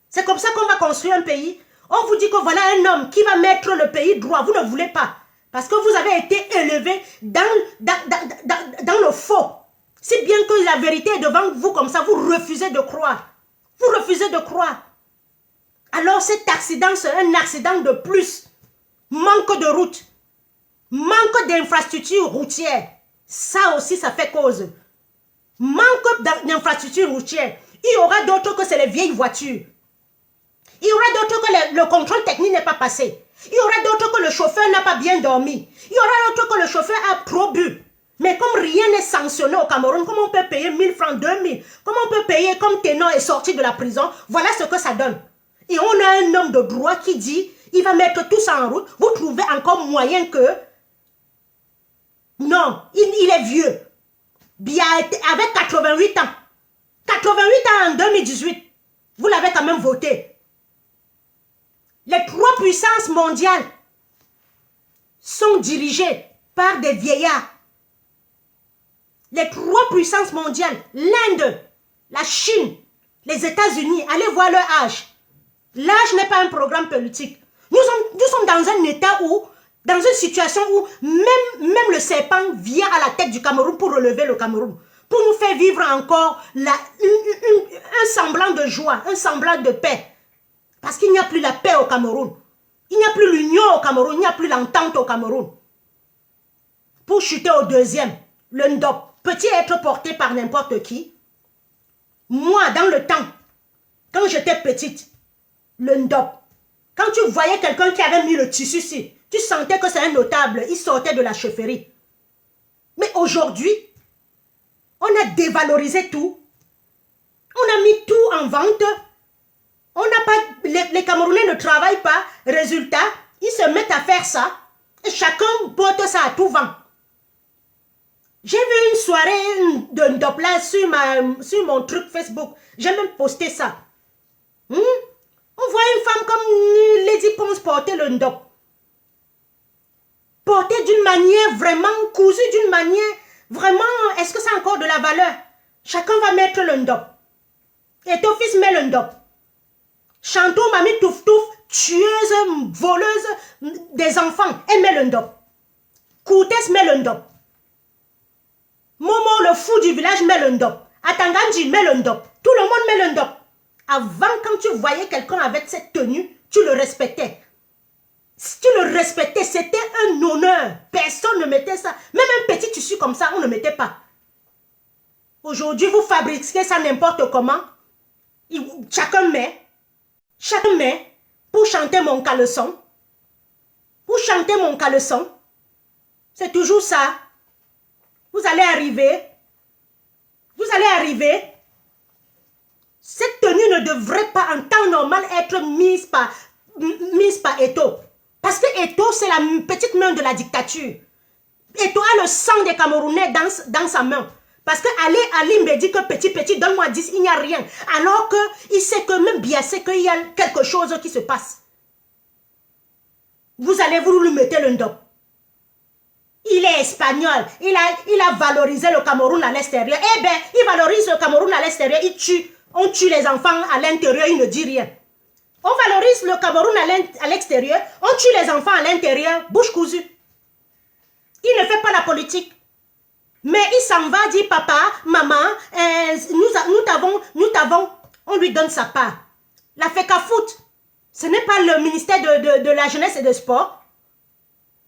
C'est comme ça qu'on va construire un pays. On vous dit que voilà un homme qui va mettre le pays droit, vous ne voulez pas. Parce que vous avez été élevé dans le faux. Si bien que la vérité est devant vous comme ça, vous refusez de croire. Vous refusez de croire. Alors cet accident, c'est un accident de plus. Manque de route. Manque d'infrastructures routières. Ça aussi, ça fait cause. Manque d'infrastructures routières. Il y aura d'autres que c'est les vieilles voitures. Il y aura d'autres que le contrôle technique n'est pas passé. Il y aura d'autres que le chauffeur n'a pas bien dormi. Il y aura d'autres que le chauffeur a trop bu. Mais comme rien n'est sanctionné au Cameroun, comment on peut payer 1000 francs, 2000? Comment on peut payer comme Ténor est sorti de la prison? Voilà ce que ça donne. Et on a un homme de droit qui dit, il va mettre tout ça en route. Vous trouvez encore moyen que... Non, il est vieux. Bien, avec 88 ans. 88 ans en 2018. Vous l'avez quand même voté. Les 3 puissances mondiales sont dirigées par des vieillards. Les 3 puissances mondiales, l'Inde, la Chine, les États-Unis, allez voir leur âge. L'âge n'est pas un programme politique. Nous sommes dans un état où, dans une situation où même le serpent vient à la tête du Cameroun pour relever le Cameroun. Pour nous faire vivre encore un semblant de joie, un semblant de paix. Parce qu'il n'y a plus la paix au Cameroun. Il n'y a plus l'union au Cameroun, il n'y a plus l'entente au Cameroun. Pour chuter au deuxième, le Ndop peut-il être porté par n'importe qui? Moi, dans le temps, quand j'étais petite, le Ndop, quand tu voyais quelqu'un qui avait mis le tissu ici, tu sentais que c'est un notable, il sortait de la chefferie. Mais aujourd'hui, on a dévalorisé tout. On a mis tout en vente. On n'a pas, les Camerounais ne travaillent pas. Résultat, ils se mettent à faire ça. Et chacun porte ça à tout vent. J'ai vu une soirée de Ndopla sur mon truc Facebook. J'ai même posté ça. On voit une femme comme Lady Ponce porter le Ndop. Porter d'une manière vraiment cousue, d'une manière vraiment, est-ce que ça a encore de la valeur? Chacun va mettre le Ndop. Et ton fils met le Ndop. Chantou, mamie, touf touf, tueuse, voleuse des enfants, elle met le Ndop. Koutès met le Ndop. Momo, le fou du village, met le Ndop. Atanganji met le Ndop. Tout le monde met le Ndop. Avant, quand tu voyais quelqu'un avec cette tenue, tu le respectais. Si tu le respectais, c'était un honneur. Personne ne mettait ça. Même un petit tissu comme ça, on ne mettait pas. Aujourd'hui, vous fabriquez ça n'importe comment. Chacun met. Chacun met pour chanter mon caleçon. Pour chanter mon caleçon. C'est toujours ça. Vous allez arriver. Vous allez arriver. Cette tenue ne devrait pas en temps normal être mise par Eto'o. Parce que Eto'o, c'est la petite main de la dictature. Eto'o a le sang des Camerounais dans sa main. Parce que Ali me dit que petit, donne-moi 10, il n'y a rien. Alors qu'il sait que même bien, c'est qu'il y a quelque chose qui se passe. Vous allez vous lui mettre le Ndop. Il est espagnol. Il a valorisé le Cameroun à l'extérieur. Eh bien, il valorise le Cameroun à l'extérieur. Il tue. On tue les enfants à l'intérieur, il ne dit rien. On valorise le Cameroun à l'extérieur. On tue les enfants à l'intérieur. Bouche cousue. Il ne fait pas la politique. Mais il s'en va, dit papa, maman, nous t'avons, on lui donne sa part. La FECAFOOT, ce n'est pas le ministère de la jeunesse et des sports.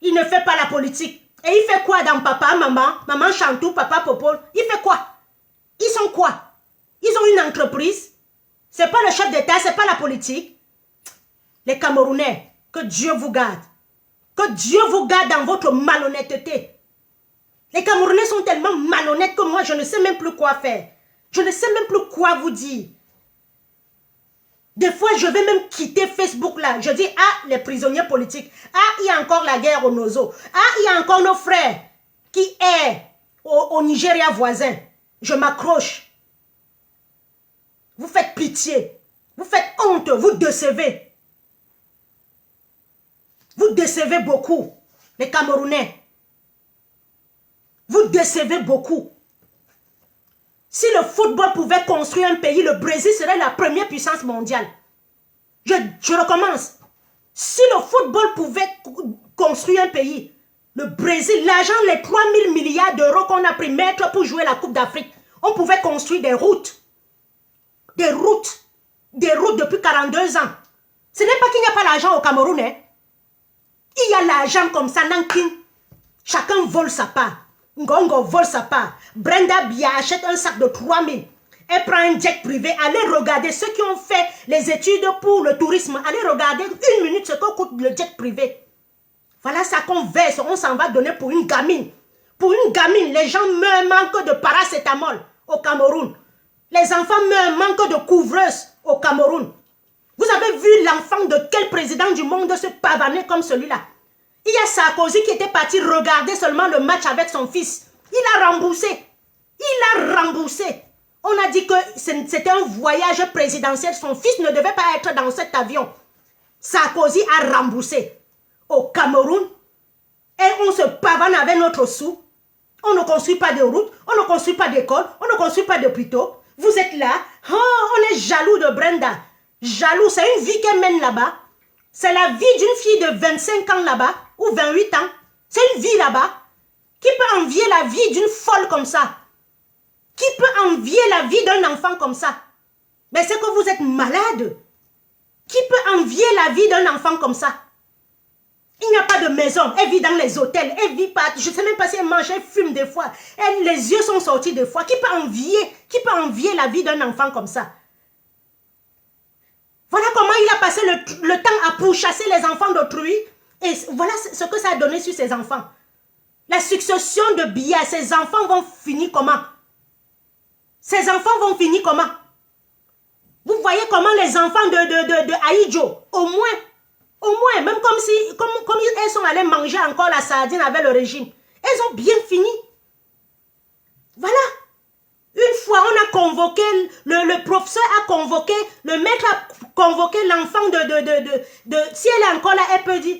Il ne fait pas la politique. Et il fait quoi dans papa, maman Chantou, papa Popol? Il fait quoi? Ils sont quoi? Ils ont une entreprise. C'est pas le chef d'État, c'est pas la politique. Les Camerounais, que Dieu vous garde. Que Dieu vous garde dans votre malhonnêteté. Les Camerounais sont tellement malhonnêtes que moi, je ne sais même plus quoi faire. Je ne sais même plus quoi vous dire. Des fois, je vais même quitter Facebook là. Je dis, ah, les prisonniers politiques. Ah, il y a encore la guerre au Nozo. Ah, il y a encore nos frères qui est au Nigeria voisin. Je m'accroche. Vous faites pitié. Vous faites honte. Vous décevez. Vous décevez beaucoup, les Camerounais. Vous décevez beaucoup. Si le football pouvait construire un pays, le Brésil serait la première puissance mondiale. Je recommence. Si le football pouvait construire un pays, le Brésil, l'argent, les 3000 milliards d'euros qu'on a pris mettre pour jouer la Coupe d'Afrique, on pouvait construire des routes. Des routes. des routes depuis 42 ans. Ce n'est pas qu'il n'y a pas l'argent au Cameroun. Hein. Il y a l'argent comme ça, Nankin. Chacun vole sa part. Ngongo vole sa part. Brenda Bia achète un sac de 3 000. Elle prend un jet privé. Allez regarder ceux qui ont fait les études pour le tourisme. Allez regarder 1 minute ce que coûte le jet privé. Voilà ça qu'on verse. On s'en va donner pour une gamine. Pour une gamine, les gens meurent manquent de paracétamol au Cameroun. Les enfants meurent manquent de couvreuse au Cameroun. Vous avez vu l'enfant de quel président du monde se pavaner comme celui-là? Il y a Sarkozy qui était parti regarder seulement le match avec son fils. Il a remboursé. Il a remboursé. On a dit que c'était un voyage présidentiel. Son fils ne devait pas être dans cet avion. Sarkozy a remboursé. Au Cameroun, et on se pavane avec notre sou. On ne construit pas de route, on ne construit pas d'école, on ne construit pas d'hôpitaux. Vous êtes là, oh, on est jaloux de Brenda. Jaloux, c'est une vie qu'elle mène là-bas. C'est la vie d'une fille de 25 ans là-bas, ou 28 ans. C'est une vie là-bas. Qui peut envier la vie d'une folle comme ça? Qui peut envier la vie d'un enfant comme ça? Mais c'est que vous êtes malade. Qui peut envier la vie d'un enfant comme ça? Il n'y a pas de maison, elle vit dans les hôtels, elle vit pas, je ne sais même pas si elle mange, elle fume des fois, les yeux sont sortis des fois. Qui peut envier la vie d'un enfant comme ça? Voilà comment il a passé le temps à pourchasser les enfants d'autrui. Et voilà ce que ça a donné sur ses enfants. La succession de billets, ses enfants vont finir comment? Ces enfants vont finir comment? Vous voyez comment les enfants de Aïdjo, au moins, même comme elles sont allées manger encore la sardine avec le régime, elles ont bien fini. Voilà. Une fois, on a convoqué, le professeur a convoqué, le maître a convoqué l'enfant si elle est encore là, elle peut dire,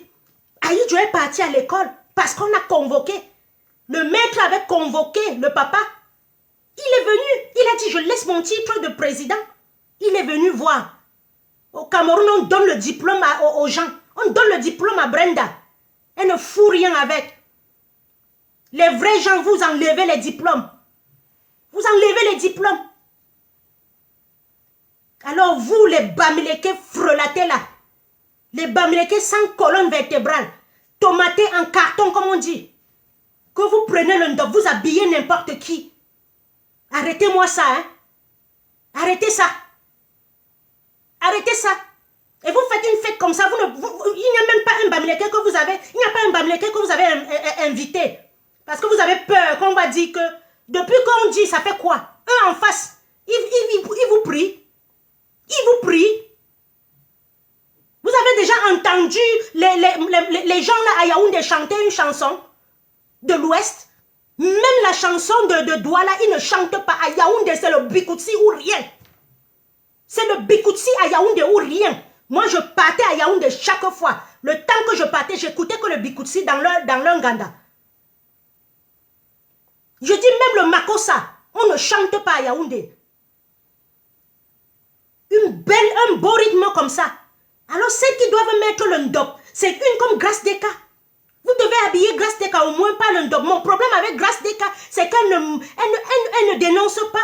Aïdjo est parti à l'école parce qu'on a convoqué. Le maître avait convoqué le papa. Il est venu, il a dit, je laisse mon titre de président. Il est venu voir. Au Cameroun, on donne le diplôme aux gens. On donne le diplôme à Brenda. Elle ne fout rien avec. Les vrais gens, vous enlevez les diplômes. Vous enlevez les diplômes. Alors vous, les Bamileke frelatés là, les Bamileke sans colonne vertébrale, tomatés en carton comme on dit, que vous prenez le ndop, vous habillez n'importe qui. Arrêtez-moi ça, hein. Arrêtez ça. Arrêtez ça. Et vous faites une fête comme ça, il n'y a même pas un Bamileke que vous avez, il n'y a pas un Bamileke que vous avez invité. Parce que vous avez peur qu'on va dire que, depuis qu'on dit, ça fait quoi? Eux en face, ils vous prient. Ils vous prient. Vous avez déjà entendu les gens là à Yaoundé chanter une chanson de l'Ouest? Même la chanson de Douala, ils ne chantent pas. À Yaoundé, c'est le Bikoutsi ou rien. C'est le Bikoutsi à Yaoundé ou rien. Moi, je partais à Yaoundé chaque fois. Le temps que je partais, j'écoutais que le Bikoutsi dans leur Nganda. Je dis même le Makossa, on ne chante pas à Yaoundé. Un beau rythme comme ça. Alors celles qui doivent mettre le ndop, c'est une comme Grâce Deka. Vous devez habiller Grâce Deka, au moins pas le ndop. Mon problème avec Grâce Deka, c'est qu'elle ne dénonce pas.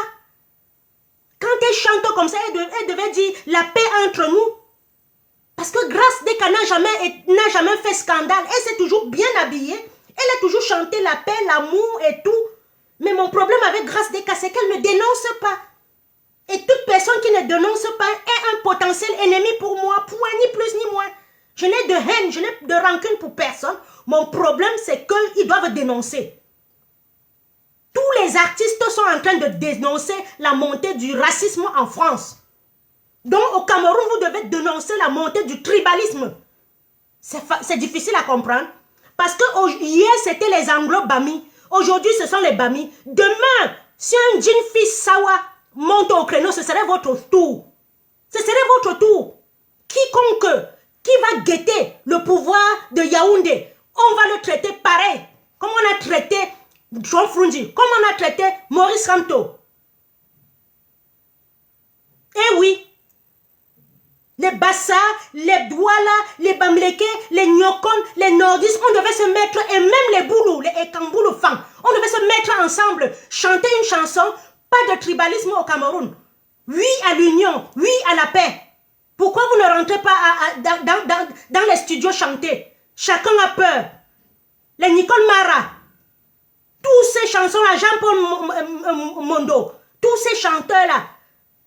Quand elle chante comme ça, elle devait dire la paix entre nous. Parce que Grâce Deka n'a jamais fait scandale. Elle s'est toujours bien habillée. Elle a toujours chanté la paix, l'amour et tout. Mais mon problème avec Grâce Deka, c'est qu'elle ne dénonce pas. Et toute personne qui ne dénonce pas est un potentiel ennemi pour moi, point ni plus ni moins. Je n'ai de haine, je n'ai de rancune pour personne. Mon problème, c'est qu'ils doivent dénoncer. Tous les artistes sont en train de dénoncer la montée du racisme en France. Donc au Cameroun, vous devez dénoncer la montée du tribalisme. C'est difficile à comprendre. Parce que hier, c'était les Anglo-Bami. Aujourd'hui, ce sont les Bami. Demain, si un jeune fils Sawa monte au créneau, ce serait votre tour. Ce serait votre tour. Quiconque qui va guetter le pouvoir de Yaoundé, on va le traiter pareil. Comme on a traité John Frundi, comme on a traité Maurice Ramto. Eh oui. Les Bassa, les Douala, les Bamileke, les Nyokon, les Nordistes, on devait se mettre, et même les Boulou, les Ekamboulou Fang, on devait se mettre ensemble, chanter une chanson, pas de tribalisme au Cameroun. Oui à l'union, oui à la paix. Pourquoi vous ne rentrez pas dans les studios chanter? Chacun a peur. Les Nicole Mara, tous ces chansons-là, Jean-Paul Mondo, tous ces chanteurs-là,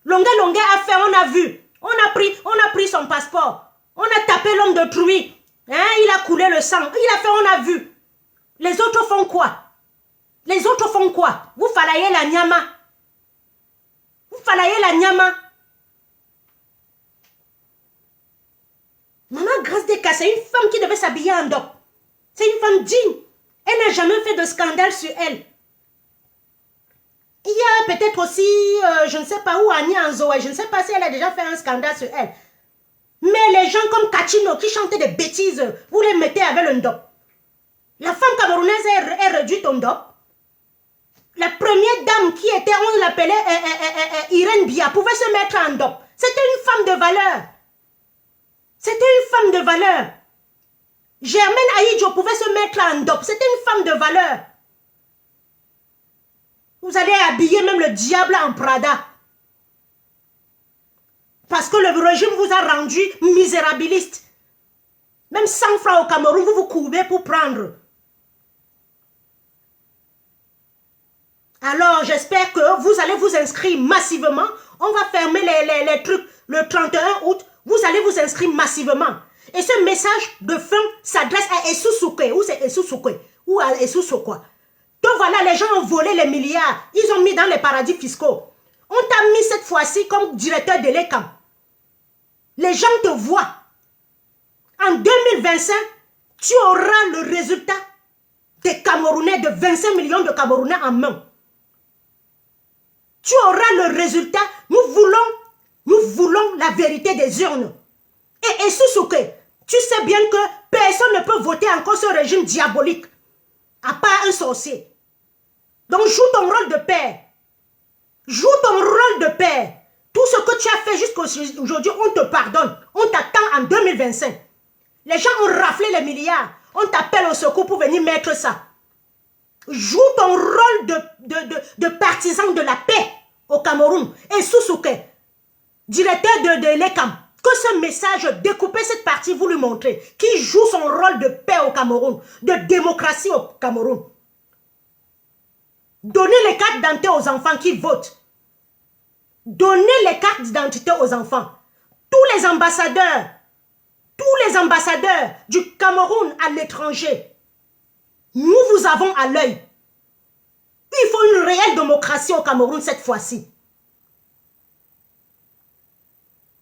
Longa a fait, on a vu, on a pris son passeport, on a tapé l'homme de Trouy, hein, il a coulé le sang, il a fait, on a vu. Les autres font quoi? Les autres font quoi? Vous falayez la Nyama. Vous falayez la Nyama. Maman Grâce Deka, c'est une femme qui devait s'habiller en dop. C'est une femme digne. Elle n'a jamais fait de scandale sur elle. Il y a peut-être aussi, je ne sais pas où, Annie Anzoé, je ne sais pas si elle a déjà fait un scandale sur elle. Mais les gens comme Kachino qui chantaient des bêtises, vous les mettez avec le ndop. La femme camerounaise est réduite au ndop. La première dame qui était, on l'appelait Irène Bia, pouvait se mettre en ndop. C'était une femme de valeur. C'était une femme de valeur. Germaine Aïdjo pouvait se mettre en dop. C'était une femme de valeur. Vous allez habiller même le diable en Prada. Parce que le régime vous a rendu misérabiliste. Même 100 francs au Cameroun, vous vous courbez pour prendre. Alors, j'espère que vous allez vous inscrire massivement. On va fermer les trucs le 31 août. Vous allez vous inscrire massivement. Et ce message de fin s'adresse à Essou Souké. Où c'est Essou Souké? Ou à Essou Sokwa? Donc voilà, les gens ont volé les milliards. Ils ont mis dans les paradis fiscaux. On t'a mis cette fois-ci comme directeur de l'ECAM. Les gens te voient. En 2025, tu auras le résultat des Camerounais, de 25 millions de Camerounais en main. Tu auras le résultat. Nous voulons la vérité des urnes. Et Essou Souké, tu sais bien que personne ne peut voter encore ce régime diabolique, à part un sorcier. Donc joue ton rôle de père. Joue ton rôle de père. Tout ce que tu as fait jusqu'à aujourd'hui, on te pardonne. On t'attend en 2025. Les gens ont raflé les milliards. On t'appelle au secours pour venir mettre ça. Joue ton rôle de partisan de la paix au Cameroun. Essou Souké, directeur de l'ECAM. Que ce message, découpez cette partie, vous lui montrez. Qui joue son rôle de paix au Cameroun, de démocratie au Cameroun. Donnez les cartes d'identité aux enfants qui votent. Donnez les cartes d'identité aux enfants. Tous les ambassadeurs du Cameroun à l'étranger, nous vous avons à l'œil. Il faut une réelle démocratie au Cameroun cette fois-ci.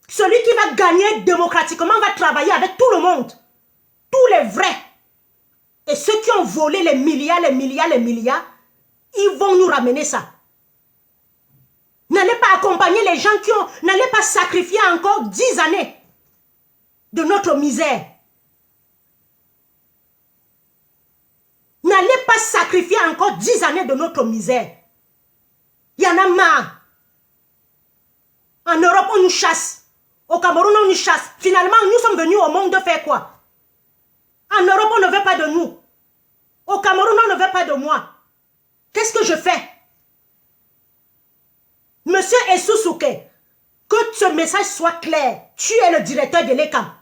Celui qui va gagner démocratiquement va travailler avec tout le monde. Tous les vrais. Et ceux qui ont volé les milliards, ils vont nous ramener ça. N'allez pas accompagner les gens qui ont... N'allez pas sacrifier encore 10 années de notre misère. N'allez pas sacrifier encore 10 années de notre misère. Il y en a marre. En Europe, on nous chasse. Au Cameroun, on nous chasse. Finalement, nous sommes venus au monde de faire quoi? En Europe, on ne veut pas de nous. Au Cameroun, on ne veut pas de moi. Qu'est-ce que je fais? Monsieur Essou Souké, que ce message soit clair. Tu es le directeur de l'ECAM.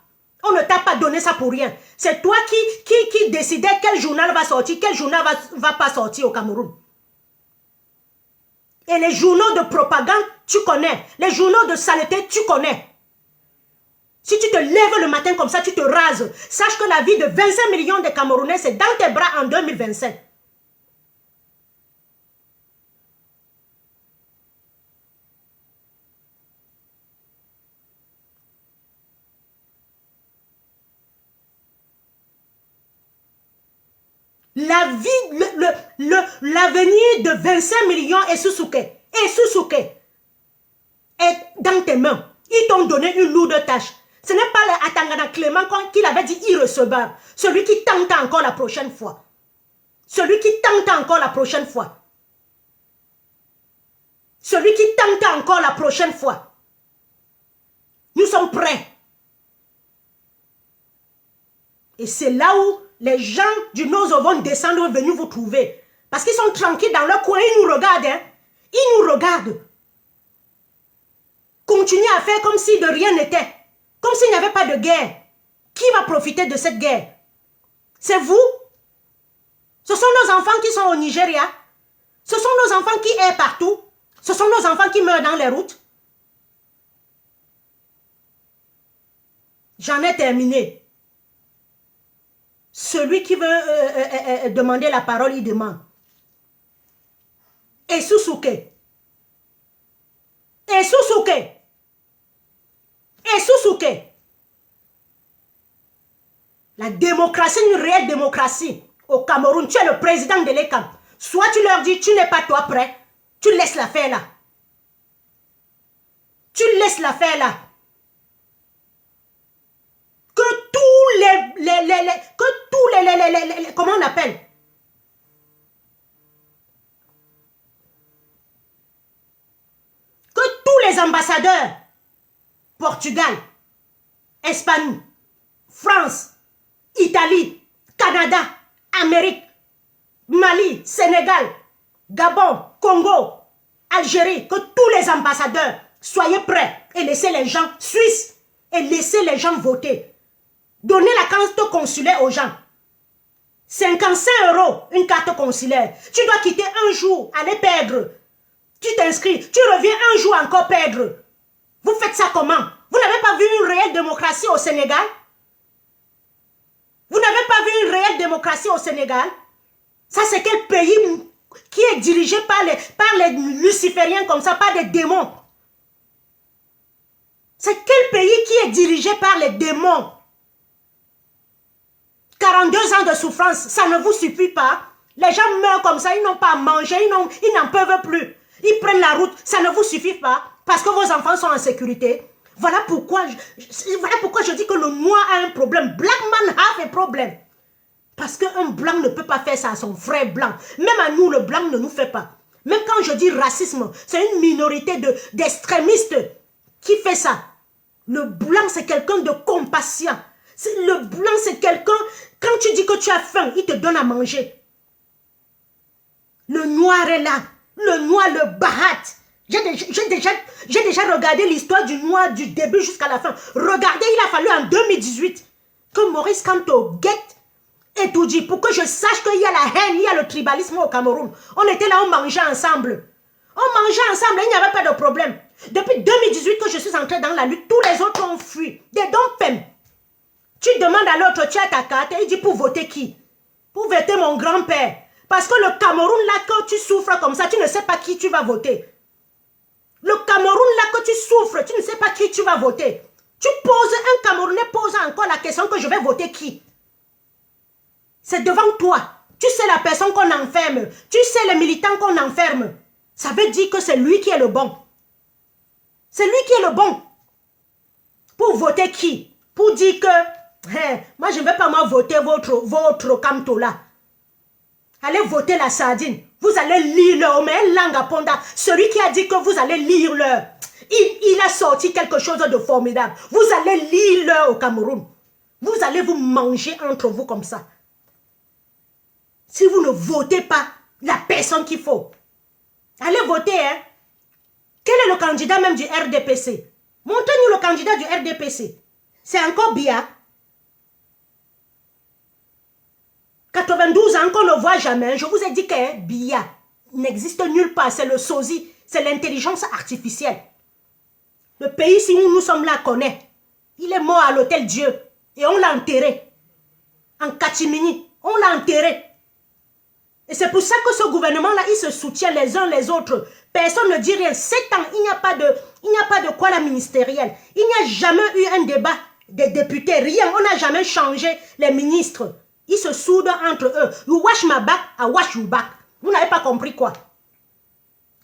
On ne t'a pas donné ça pour rien. C'est toi qui décidais quel journal va sortir, quel journal va pas sortir au Cameroun. Et les journaux de propagande, tu connais. Les journaux de saleté, tu connais. Si tu te lèves le matin comme ça, tu te rases. Sache que la vie de 25 millions de Camerounais, c'est dans tes bras en 2025. La vie, l'avenir de 25 millions Essou Souké est dans tes mains. Ils t'ont donné une lourde tâche. Ce n'est pas le Atangana Clément qu'il avait dit irrecevable. Celui qui tente encore la prochaine fois. Celui qui tente encore la prochaine fois. Celui qui tente encore la prochaine fois. Nous sommes prêts. Et c'est là où les gens du Nozo vont descendre venir vous trouver. Parce qu'ils sont tranquilles dans leur coin, ils nous regardent. Hein? Ils nous regardent. continuer à faire comme si de rien n'était, comme s'il n'y avait pas de guerre. Qui va profiter de cette guerre? C'est vous? Ce sont nos enfants qui sont au Nigeria. Ce sont nos enfants qui errent partout. Ce sont nos enfants qui meurent dans les routes. J'en ai terminé. Celui qui veut demander la parole, il demande. Et Susuke. Et Susuke. Et Susuke. La démocratie, une réelle démocratie au Cameroun. Tu es le président de l'ECAM. Soit tu leur dis, tu n'es pas toi prêt. Tu laisses l'affaire là. Tu laisses l'affaire là. Que tous les comment on appelle? Que tous les ambassadeurs, Portugal, Espagne, France, Italie, Canada, Amérique, Mali, Sénégal, Gabon, Congo, Algérie, que tous les ambassadeurs soyez prêts et laissez les gens, Suisse, et laissez les gens voter. Donnez la carte consulaire aux gens. 55 € une carte consulaire. Tu dois quitter un jour, aller perdre. Tu t'inscris, tu reviens un jour encore perdre. Vous faites ça comment? Vous n'avez pas vu une réelle démocratie au Sénégal? Vous n'avez pas vu une réelle démocratie au Sénégal? Ça, c'est quel pays qui est dirigé par les lucifériens comme ça, par des démons? C'est quel pays qui est dirigé par les démons? 42 ans de souffrance, ça ne vous suffit pas? Les gens meurent comme ça, ils n'ont pas à manger, ils n'en peuvent plus. Ils prennent la route, ça ne vous suffit pas? Parce que vos enfants sont en sécurité. Voilà pourquoi je dis que le noir a un problème. Black man have a problem. Parce qu'un blanc ne peut pas faire ça à son frère blanc. Même à nous, le blanc ne nous fait pas. Même quand je dis racisme, c'est une minorité d'extrémistes qui fait ça. Le blanc, c'est quelqu'un de compatient. Le blanc, c'est quelqu'un, quand tu dis que tu as faim, il te donne à manger. Le noir est là. Le noir, le bahat. J'ai déjà regardé l'histoire du noir du début jusqu'à la fin. Regardez, il a fallu en 2018 que Maurice Kamto guette et tout dit pour que je sache qu'il y a la haine, il y a le tribalisme au Cameroun. On était là, on mangeait ensemble. On mangeait ensemble, il n'y avait pas de problème. Depuis 2018 que je suis entrée dans la lutte, tous les autres ont fui. Des dons. Tu demandes à l'autre, tu as ta carte, et il dit pour voter qui? Pour voter mon grand-père. Parce que le Cameroun, là, quand tu souffres comme ça, tu ne sais pas qui tu vas voter. Le Cameroun, là, que tu souffres, tu ne sais pas qui tu vas voter. Tu poses, un Camerounais pose encore la question que je vais voter qui? C'est devant toi. Tu sais la personne qu'on enferme. Tu sais les militants qu'on enferme. Ça veut dire que c'est lui qui est le bon. C'est lui qui est le bon. Pour voter qui? Pour dire que, moi je ne vais pas moi voter votre Kamto là. Allez voter la sardine. Vous allez lire leur, mais langue à ponda. Celui qui a dit que vous allez lire leur, il a sorti quelque chose de formidable. Vous allez lire leur au Cameroun. Vous allez vous manger entre vous comme ça. Si vous ne votez pas la personne qu'il faut. Allez voter, hein. Quel est le candidat même du RDPC? Montrez-nous le candidat du RDPC. C'est encore Biya. 92 ans qu'on ne voit jamais. Je vous ai dit que Biya n'existe nulle part. C'est le sosie. C'est l'intelligence artificielle. Le pays, si nous sommes là, connaît. Il est mort à l'hôtel Dieu. Et on l'a enterré. En Kachimini. On l'a enterré. Et c'est pour ça que ce gouvernement-là, il se soutient les uns les autres. Personne ne dit rien. 7 ans, il n'y a pas de quoi la ministérielle. Il n'y a jamais eu un débat des députés. Rien. On n'a jamais changé les ministres. Ils se soudent entre eux. You wash my back, I wash your back. Vous n'avez pas compris quoi?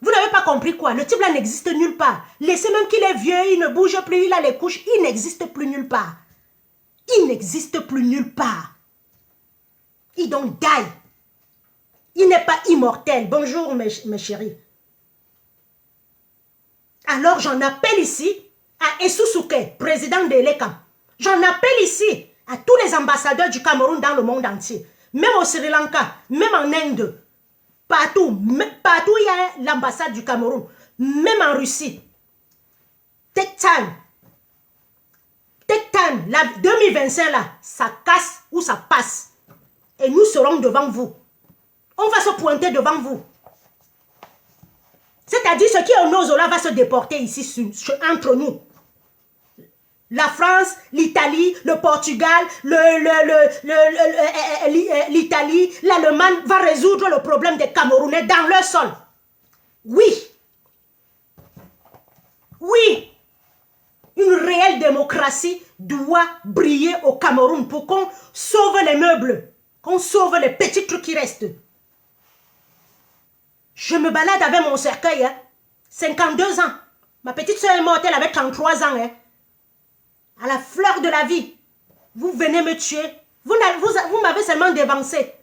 Vous n'avez pas compris quoi? Le type là n'existe nulle part. Laissez même qu'il est vieux, il ne bouge plus, il a les couches. Il n'existe plus nulle part. Il n'existe plus nulle part. Il don't die. Il n'est pas immortel. Bonjour mes chéris. Alors j'en appelle ici à Esusuke, président de l'ECAM. J'en appelle ici à tous les ambassadeurs du Cameroun dans le monde entier. Même au Sri Lanka, même en Inde. Partout il y a l'ambassade du Cameroun. Même en Russie. take time. Take time. La 2025 là, ça casse ou ça passe. Et nous serons devant vous. On va se pointer devant vous. C'est-à-dire ce qui est au Nozola va se déporter ici entre nous. La France, l'Italie, le Portugal, l'Italie, l'Allemagne va résoudre le problème des Camerounais dans leur sol. Oui. Oui. Une réelle démocratie doit briller au Cameroun pour qu'on sauve les meubles, qu'on sauve les petits trucs qui restent. Je me balade avec mon cercueil, hein. 52 ans. Ma petite soeur est morte, elle avait 33 ans. Hein. À la fleur de la vie. Vous venez me tuer. Vous m'avez seulement dévancé.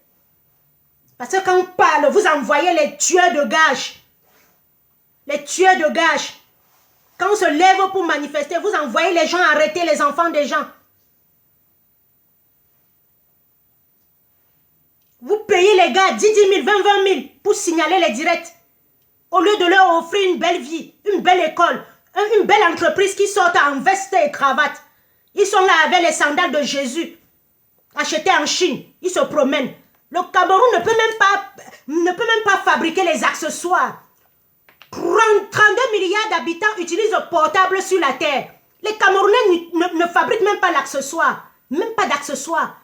Parce que quand on parle, vous envoyez les tueurs de gages. Les tueurs de gages. Quand on se lève pour manifester, vous envoyez les gens arrêter les enfants des gens. Vous payez les gars 10 000, 20 000 pour signaler les directs. Au lieu de leur offrir une belle vie, une belle école, une belle entreprise qui sort en veste et cravate. Ils sont là avec les sandales de Jésus, achetés en Chine. Ils se promènent. Le Cameroun ne peut même pas fabriquer les accessoires. 32 milliards d'habitants utilisent le portable sur la terre. Les Camerounais ne fabriquent même pas l'accessoire. Même pas d'accessoires.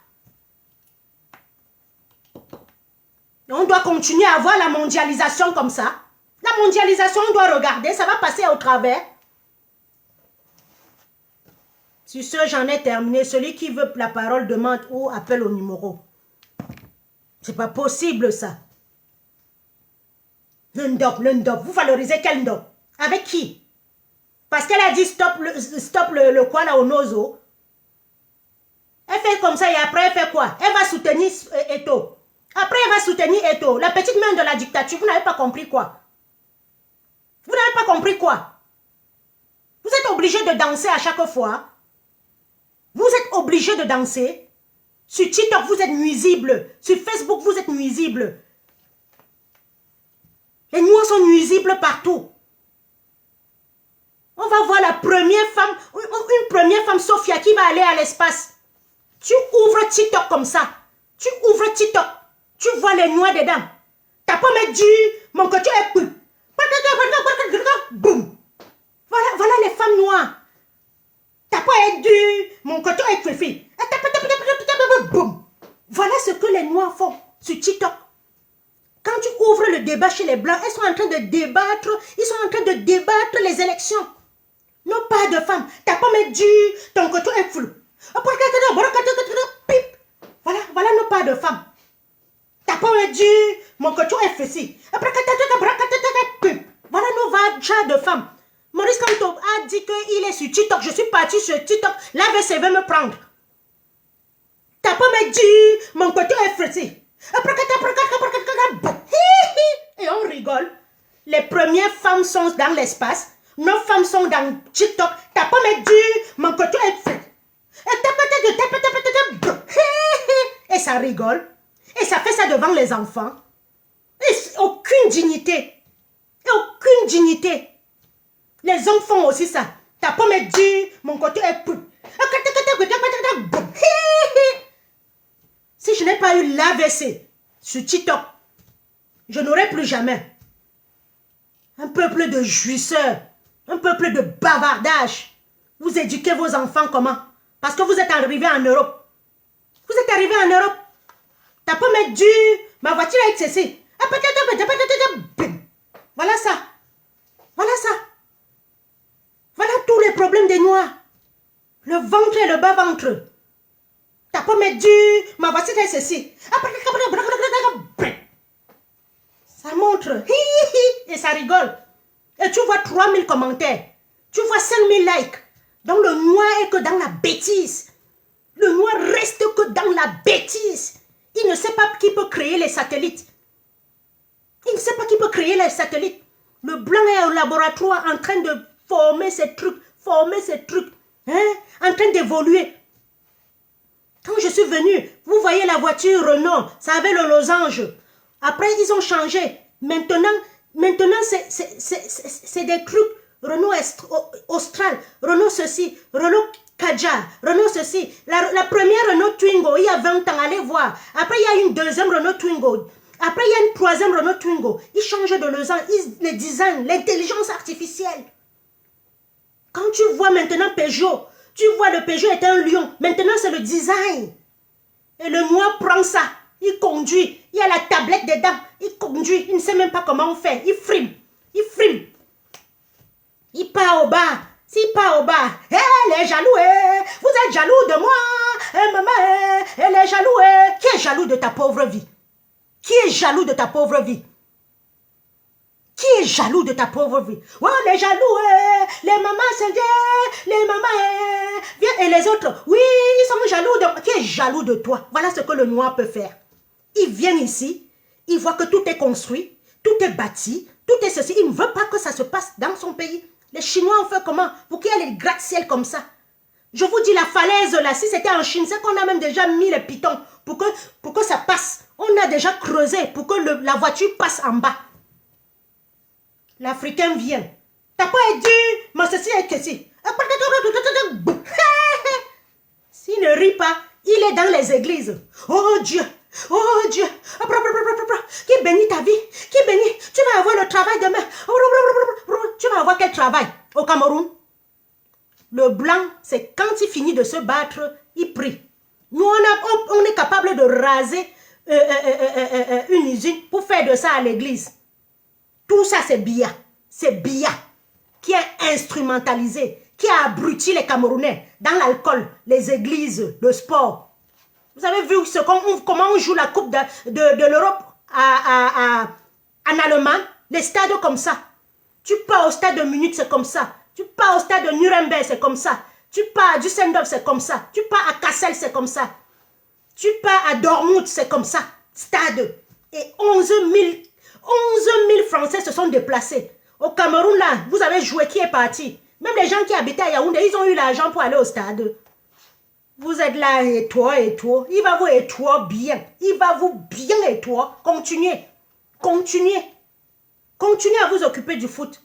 On doit continuer à avoir la mondialisation comme ça. La mondialisation, on doit regarder, ça va passer au travers. Sur ce, j'en ai terminé. Celui qui veut la parole demande ou appelle au numéro. C'est pas possible ça. Le ndop. Vous valorisez quel ndop? Avec qui? Parce qu'elle a dit stop le quoi là au nozo. Elle fait comme ça et après elle fait quoi? Elle va soutenir Eto. Après elle va soutenir Eto. La petite main de la dictature. Vous n'avez pas compris quoi? Vous n'avez pas compris quoi? Vous êtes obligé de danser à chaque fois. Vous êtes obligé de danser. Sur TikTok, vous êtes nuisible. Sur Facebook, vous êtes nuisible. Les Noirs sont nuisibles partout. On va voir la première femme, une première femme, Sophia, qui va aller à l'espace. Tu ouvres TikTok comme ça. Tu ouvres TikTok. Tu vois les Noirs dedans. T'as pas mis du, mon côté est plus. Boum. Voilà les femmes noires. T'as pas aidé mon coton est fifi. Boum. Voilà ce que les noirs font sur TikTok. Quand tu ouvres le débat chez les blancs, ils sont en train de débattre. Ils sont en train de débattre les élections. Non pas de femmes. T'as pas mis du ton coton est flou. Voilà non pas de femmes. T'as pas mis du mon coton est fifi. Voilà nos vagues de femmes. Maurice Kamto a dit qu'il est sur TikTok. Je suis parti sur TikTok. La VC veut me prendre. T'as pas me dit mon côté est frété. Et on rigole. Les premières femmes sont dans l'espace. Nos femmes sont dans TikTok. T'as pas me dit mon côté est frété. Et ça rigole. Et ça fait ça devant les enfants. Et aucune dignité. Et aucune dignité. Les hommes font aussi ça. T'as pas me dit mon côté est plus. Si je n'ai pas eu l'AVC sur TikTok, je n'aurais plus jamais un peuple de jouisseurs, un peuple de bavardage. Vous éduquez vos enfants comment? Parce que vous êtes arrivés en Europe. Vous êtes arrivés en Europe. T'as pas me dit ma voiture est excessive. Voilà ça. Voilà ça. Voilà tous les problèmes des Noirs. Le ventre et le bas-ventre. T'as pas me dit, ma voiture est ceci. Ça montre. Et ça rigole. Et tu vois 3000 commentaires. Tu vois 5000 likes. Donc le Noir est que dans la bêtise. Le Noir reste que dans la bêtise. Il ne sait pas qui peut créer les satellites. Il ne sait pas qui peut créer les satellites. Le blanc est au laboratoire en train de former ces trucs, hein, en train d'évoluer. Quand je suis venue, vous voyez la voiture Renault, ça avait le losange. Après, ils ont changé. Maintenant c'est des trucs Renault Austral, Renault ceci, Renault Kadjar, Renault ceci. La première Renault Twingo, il y a 20 ans, allez voir. Après, il y a une deuxième Renault Twingo. Après, il y a une troisième Renault Twingo. Ils changent de le design, l'intelligence artificielle. Quand tu vois maintenant Peugeot, tu vois le Peugeot est un lion. Maintenant, c'est le design. Et le noir prend ça. Il conduit. Il y a la tablette dedans. Il conduit. Il ne sait même pas comment on fait. Il frime. Il frime. Il part au bar. S'il part au bar, elle est jaloux. Vous êtes jaloux de moi. Maman, elle est jaloux. Qui est jaloux de ta pauvre vie? Qui est jaloux de ta pauvre vie? Qui est jaloux de ta pauvre vie? Oh, les jaloux, les mamans, c'est bien, les mamans, viens. Et les autres, oui, ils sont jaloux de... Qui est jaloux de toi? Voilà ce que le noir peut faire. Ils viennent ici, ils voient que tout est construit, tout est bâti, tout est ceci. Il ne veut pas que ça se passe dans son pays. Les Chinois ont fait comment? Pour qu'il y ait les gratte-ciel comme ça. Je vous dis, la falaise là, si c'était en Chine, c'est qu'on a même déjà mis les pitons pour que ça passe. On a déjà creusé pour que la voiture passe en bas. L'Africain vient. T'as pas dit, mais ceci est que si. S'il ne rit pas, il est dans les églises. Oh Dieu, oh Dieu. Qui bénit ta vie? Qui bénit? Tu vas avoir le travail demain. Tu vas avoir quel travail au Cameroun? Le blanc, c'est quand il finit de se battre, il prie. Nous, on est capable de raser une usine pour faire de ça à l'église. Tout ça, c'est Biya. C'est Biya qui est instrumentalisé, qui a abruti les Camerounais dans l'alcool, les églises, le sport. Vous avez vu comment on joue la Coupe de l'Europe en Allemagne? Les stades comme ça. Tu pars au stade de Munich, c'est comme ça. Tu pars au stade de Nuremberg, c'est comme ça. Tu pars à Düsseldorf, c'est comme ça. Tu pars à Kassel, c'est comme ça. Tu pars à Dortmund, c'est comme ça. Stade. Et 11 000 Français se sont déplacés. Au Cameroun, là, vous avez joué, qui est parti? Même les gens qui habitaient à Yaoundé, ils ont eu l'argent pour aller au stade. Vous êtes là, et toi. Il va vous et toi bien. Il va vous bien et toi. Continuez. Continuez. Continuez à vous occuper du foot.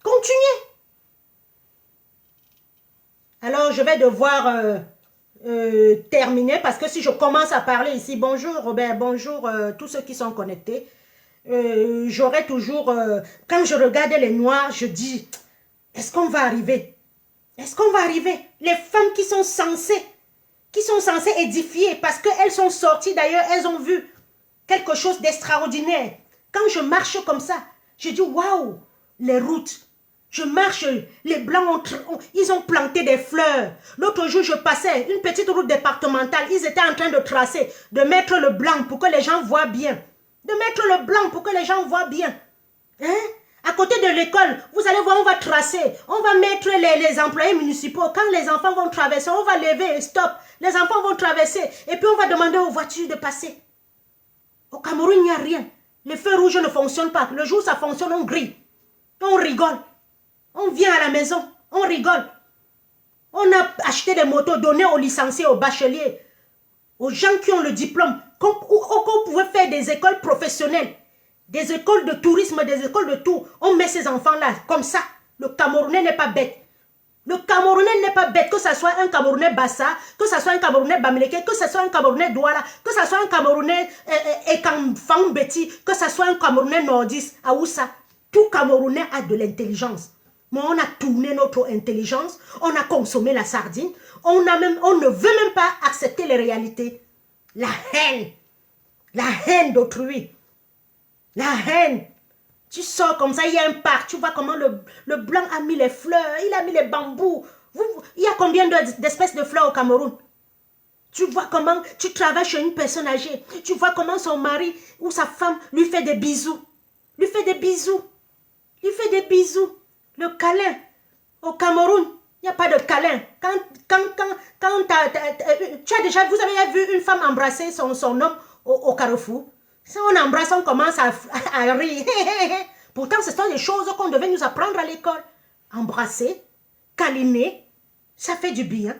Continuez. Alors, je vais devoir terminer parce que si je commence à parler ici, bonjour Robert, bonjour tous ceux qui sont connectés. J'aurai toujours, quand je regarde les noirs, je dis, est-ce qu'on va arriver? Est-ce qu'on va arriver? Les femmes qui sont censées édifier parce qu'elles sont sorties d'ailleurs, elles ont vu quelque chose d'extraordinaire. Quand je marche comme ça, je dis, waouh, les routes. Je marche, les blancs, ils ont planté des fleurs. L'autre jour, je passais une petite route départementale. Ils étaient en train de tracer, de mettre le blanc pour que les gens voient bien. De mettre le blanc pour que les gens voient bien. Hein? À côté de l'école, vous allez voir, on va tracer. On va mettre les employés municipaux. Quand les enfants vont traverser, on va lever, stop. Les enfants vont traverser. Et puis, on va demander aux voitures de passer. Au Cameroun, il n'y a rien. Les feux rouges ne fonctionnent pas. Le jour où ça fonctionne, on grille. On rigole. On vient à la maison, on rigole. On a acheté des motos données aux licenciés, aux bacheliers, aux gens qui ont le diplôme, qu'on pouvait faire des écoles professionnelles, des écoles de tourisme, des écoles de tout. On met ces enfants-là comme ça. Le Camerounais n'est pas bête. Le Camerounais n'est pas bête, que ce soit un Camerounais Bassa, que ce soit un Camerounais Bamileke, que ce soit un Camerounais Douala, que ce soit un Camerounais Ekamfang-Beti, que ce soit un Camerounais Nordis, Aoussa. Tout Camerounais a de l'intelligence. Mais on a tourné notre intelligence, on a consommé la sardine, on ne veut même pas accepter les réalités. La haine d'autrui, la haine. Tu sors comme ça, il y a un parc, tu vois comment le blanc a mis les fleurs, il a mis les bambous. Il y a combien d'espèces de fleurs au Cameroun? Tu vois comment tu travailles chez une personne âgée, tu vois comment son mari ou sa femme lui fait des bisous, lui fait des bisous. Le câlin. Au Cameroun, il n'y a pas de câlin. Tu as déjà, vous avez vu une femme embrasser son homme au carrefour? Si on embrasse, on commence à rire. Pourtant, ce sont des choses qu'on devait nous apprendre à l'école. Embrasser, câliner, ça fait du bien.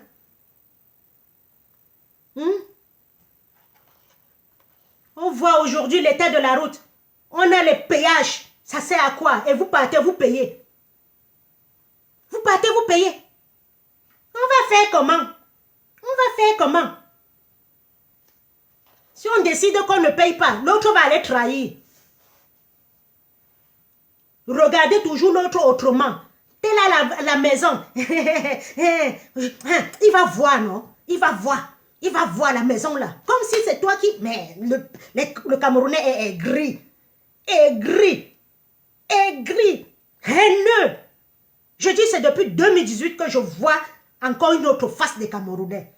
On voit aujourd'hui l'état de la route. On a les péages. Ça sert à quoi? Et vous partez, vous payez. partez, vous payez. On va faire comment? On va faire comment? Si on décide qu'on ne paye pas, l'autre va aller trahir. Regardez toujours l'autre autrement. Telle à la maison. Il va voir, non? Il va voir. Il va voir la maison là. Comme si c'est toi qui... Mais le Camerounais est gris. Aigri. Aigri. Haineux. Je dis c'est depuis 2018 que je vois encore une autre face des Camerounais.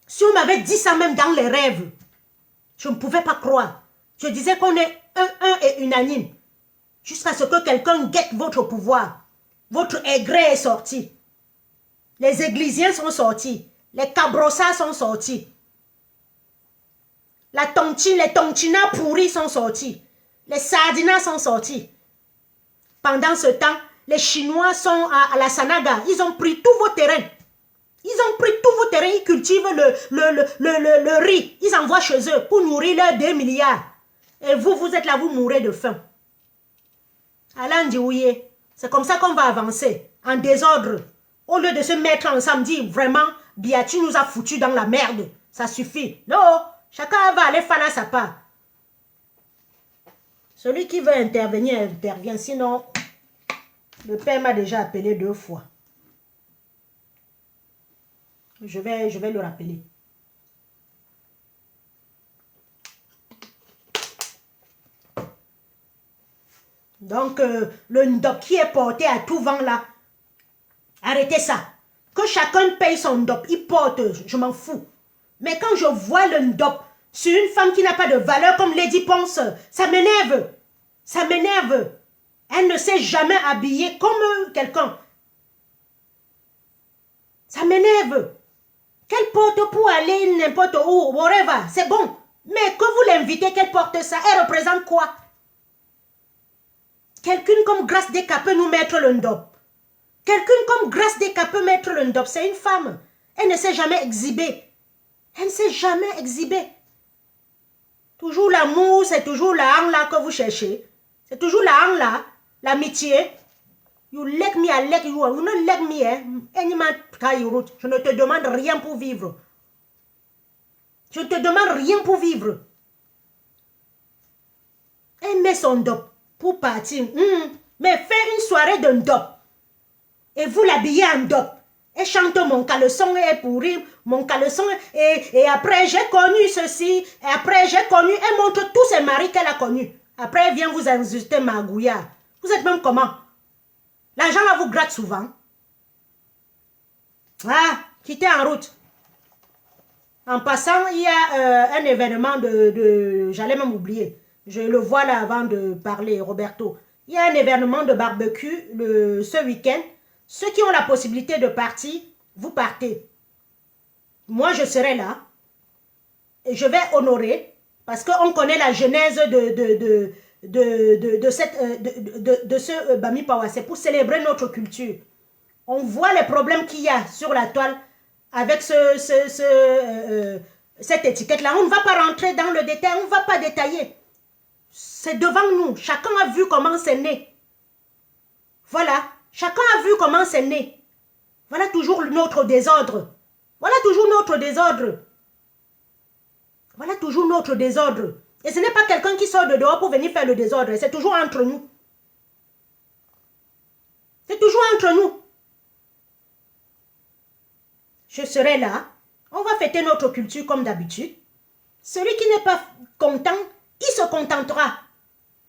Si on m'avait dit ça même dans les rêves, je ne pouvais pas croire. Je disais qu'on est un et unanime. Jusqu'à ce que quelqu'un guette votre pouvoir. Votre aigret est sorti. Les églisiens sont sortis. Les cabrossas sont sortis. Les tontinas pourris sont sortis. Les sardinas sont sortis. Pendant ce temps, les Chinois sont à la Sanaga. Ils ont pris tous vos terrains. Ils ont pris tous vos terrains. Ils cultivent le riz. Ils envoient chez eux pour nourrir leurs 2 milliards. Et vous, vous êtes là, vous mourrez de faim. Alain Diouye, c'est comme ça qu'on va avancer. En désordre. Au lieu de se mettre ensemble, dire vraiment, Biati nous a foutus dans la merde. Ça suffit. Non, chacun va aller faire sa part. Celui qui veut intervenir, intervient. Sinon, le père m'a déjà appelé 2 fois. Je vais le rappeler. Donc, le ndop qui est porté à tout vent là, arrêtez ça. Que chacun paye son ndop, il porte, je m'en fous. Mais quand je vois le ndop sur une femme qui n'a pas de valeur comme Lady Ponce, ça m'énerve. Ça m'énerve. Elle ne s'est jamais habillée comme quelqu'un. Ça m'énerve. Qu'elle porte pour aller n'importe où, whatever, c'est bon. Mais que vous l'invitez, qu'elle porte ça, elle représente quoi? Quelqu'un comme Grace Deka peut nous mettre le ndop. Quelqu'un comme Grace Deka peut mettre le ndop. C'est une femme. Elle ne s'est jamais exhibée. Elle ne s'est jamais exhibée. Toujours l'amour, c'est toujours la hang là que vous cherchez. C'est toujours la hang là, l'amitié. You like me, I like you. You don't like me, je ne te demande rien pour vivre. Je ne te demande rien pour vivre. Elle met son ndop pour partir. Mais fais une soirée de ndop. Et vous l'habillez en ndop. Elle chante mon caleçon est pourri, mon caleçon et après j'ai connu ceci, et après j'ai connu, elle montre tous ses maris qu'elle a connus. Après elle vient vous insulter Magouya. Vous êtes même comment? L'argent là vous gratte souvent. Ah, quittez en route. En passant, il y a un événement j'allais même oublier. Je le vois là avant de parler, Roberto. Il y a un événement de barbecue ce week-end. Ceux qui ont la possibilité de partir, vous partez. Moi, je serai là. Et je vais honorer, parce qu'on connaît la genèse de ce Bami Pawa. C'est pour célébrer notre culture. On voit les problèmes qu'il y a sur la toile avec cette étiquette-là. On ne va pas rentrer dans le détail, on ne va pas détailler. C'est devant nous. Chacun a vu comment c'est né. Voilà. Chacun a vu comment c'est né. Voilà toujours notre désordre. Voilà toujours notre désordre. Voilà toujours notre désordre. Et ce n'est pas quelqu'un qui sort de dehors pour venir faire le désordre. C'est toujours entre nous. C'est toujours entre nous. Je serai là. On va fêter notre culture comme d'habitude. Celui qui n'est pas content, il se contentera.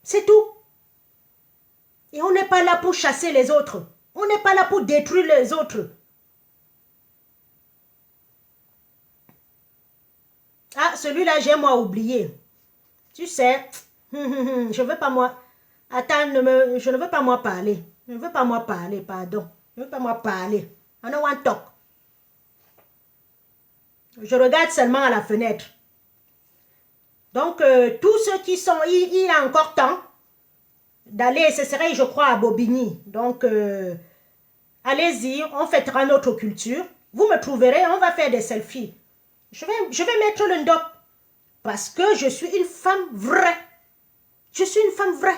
C'est tout. Et on n'est pas là pour chasser les autres. On n'est pas là pour détruire les autres. Ah, celui-là, j'ai moi oublié. Tu sais, je ne veux pas moi... Attends, je ne veux pas moi parler. Je ne veux pas moi parler, pardon. Je ne veux pas moi parler. I don't want to talk. Je regarde seulement à la fenêtre. Donc, tous ceux qui sont... Il a encore temps d'aller, ce serait, je crois, à Bobigny. Donc, allez-y, on fêtera notre culture. Vous me trouverez, on va faire des selfies. Je vais mettre le ndop. Parce que je suis une femme vraie. Je suis une femme vraie.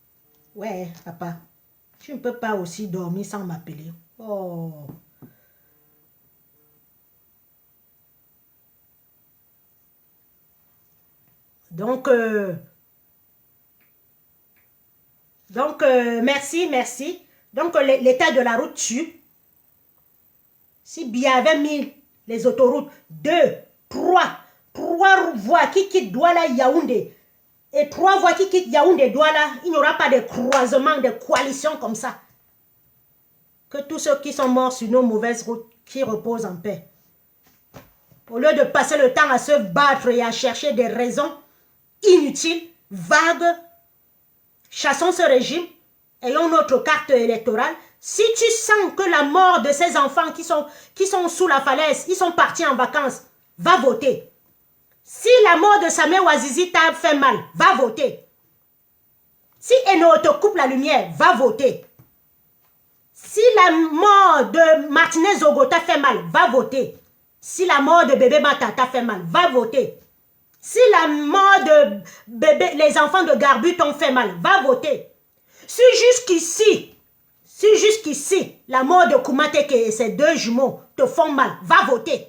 Ouais, papa. Tu ne peux pas aussi dormir sans m'appeler. Oh. Donc, merci, merci. Donc, l'état de la route tue. Si bien avait mis les autoroutes, 2, 3 voies qui quittent Douala Yaoundé et 3 voies qui quittent Yaoundé Douala, il n'y aura pas de croisement, de coalition comme ça. Que tous ceux qui sont morts sur nos mauvaises routes, qui reposent en paix. Au lieu de passer le temps à se battre et à chercher des raisons inutiles, vagues, chassons ce régime, ayons notre carte électorale. Si tu sens que la mort de ces enfants qui sont sous la falaise, ils sont partis en vacances, va voter. Si la mort de Samé Ouazizi t'a fait mal, va voter. Si Eno te coupe la lumière, va voter. Si la mort de Martinez Zogo t'a fait mal, va voter. Si la mort de bébé Mata t'a fait mal, va voter. Si la mort de bébé, les enfants de Garbu t'ont fait mal, va voter. Si jusqu'ici, la mort de Koumateke et ses 2 jumeaux te font mal, va voter.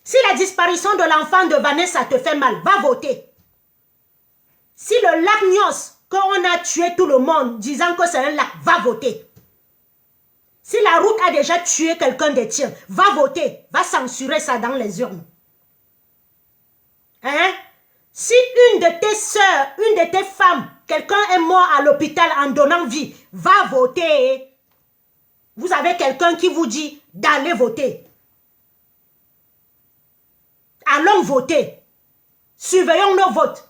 Si la disparition de l'enfant de Vanessa te fait mal, va voter. Si le lac Nyos, qu'on a tué tout le monde disant que c'est un lac, va voter. Si la route a déjà tué quelqu'un des tiens, va voter, va censurer ça dans les urnes. Hein? Si une de tes soeurs, une de tes femmes, quelqu'un est mort à l'hôpital en donnant vie, va voter. Vous avez quelqu'un qui vous dit d'aller voter. Allons voter. Surveillons nos votes.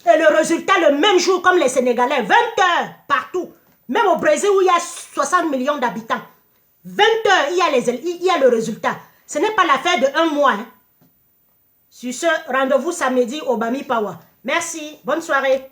Et le résultat, le même jour comme les Sénégalais, 20 heures partout. Même au Brésil où il y a 60 millions d'habitants. 20 heures, il y a le résultat. Ce n'est pas l'affaire de 1 mois. Hein. Sur ce, rendez-vous samedi au Bami Pawa. Merci, bonne soirée.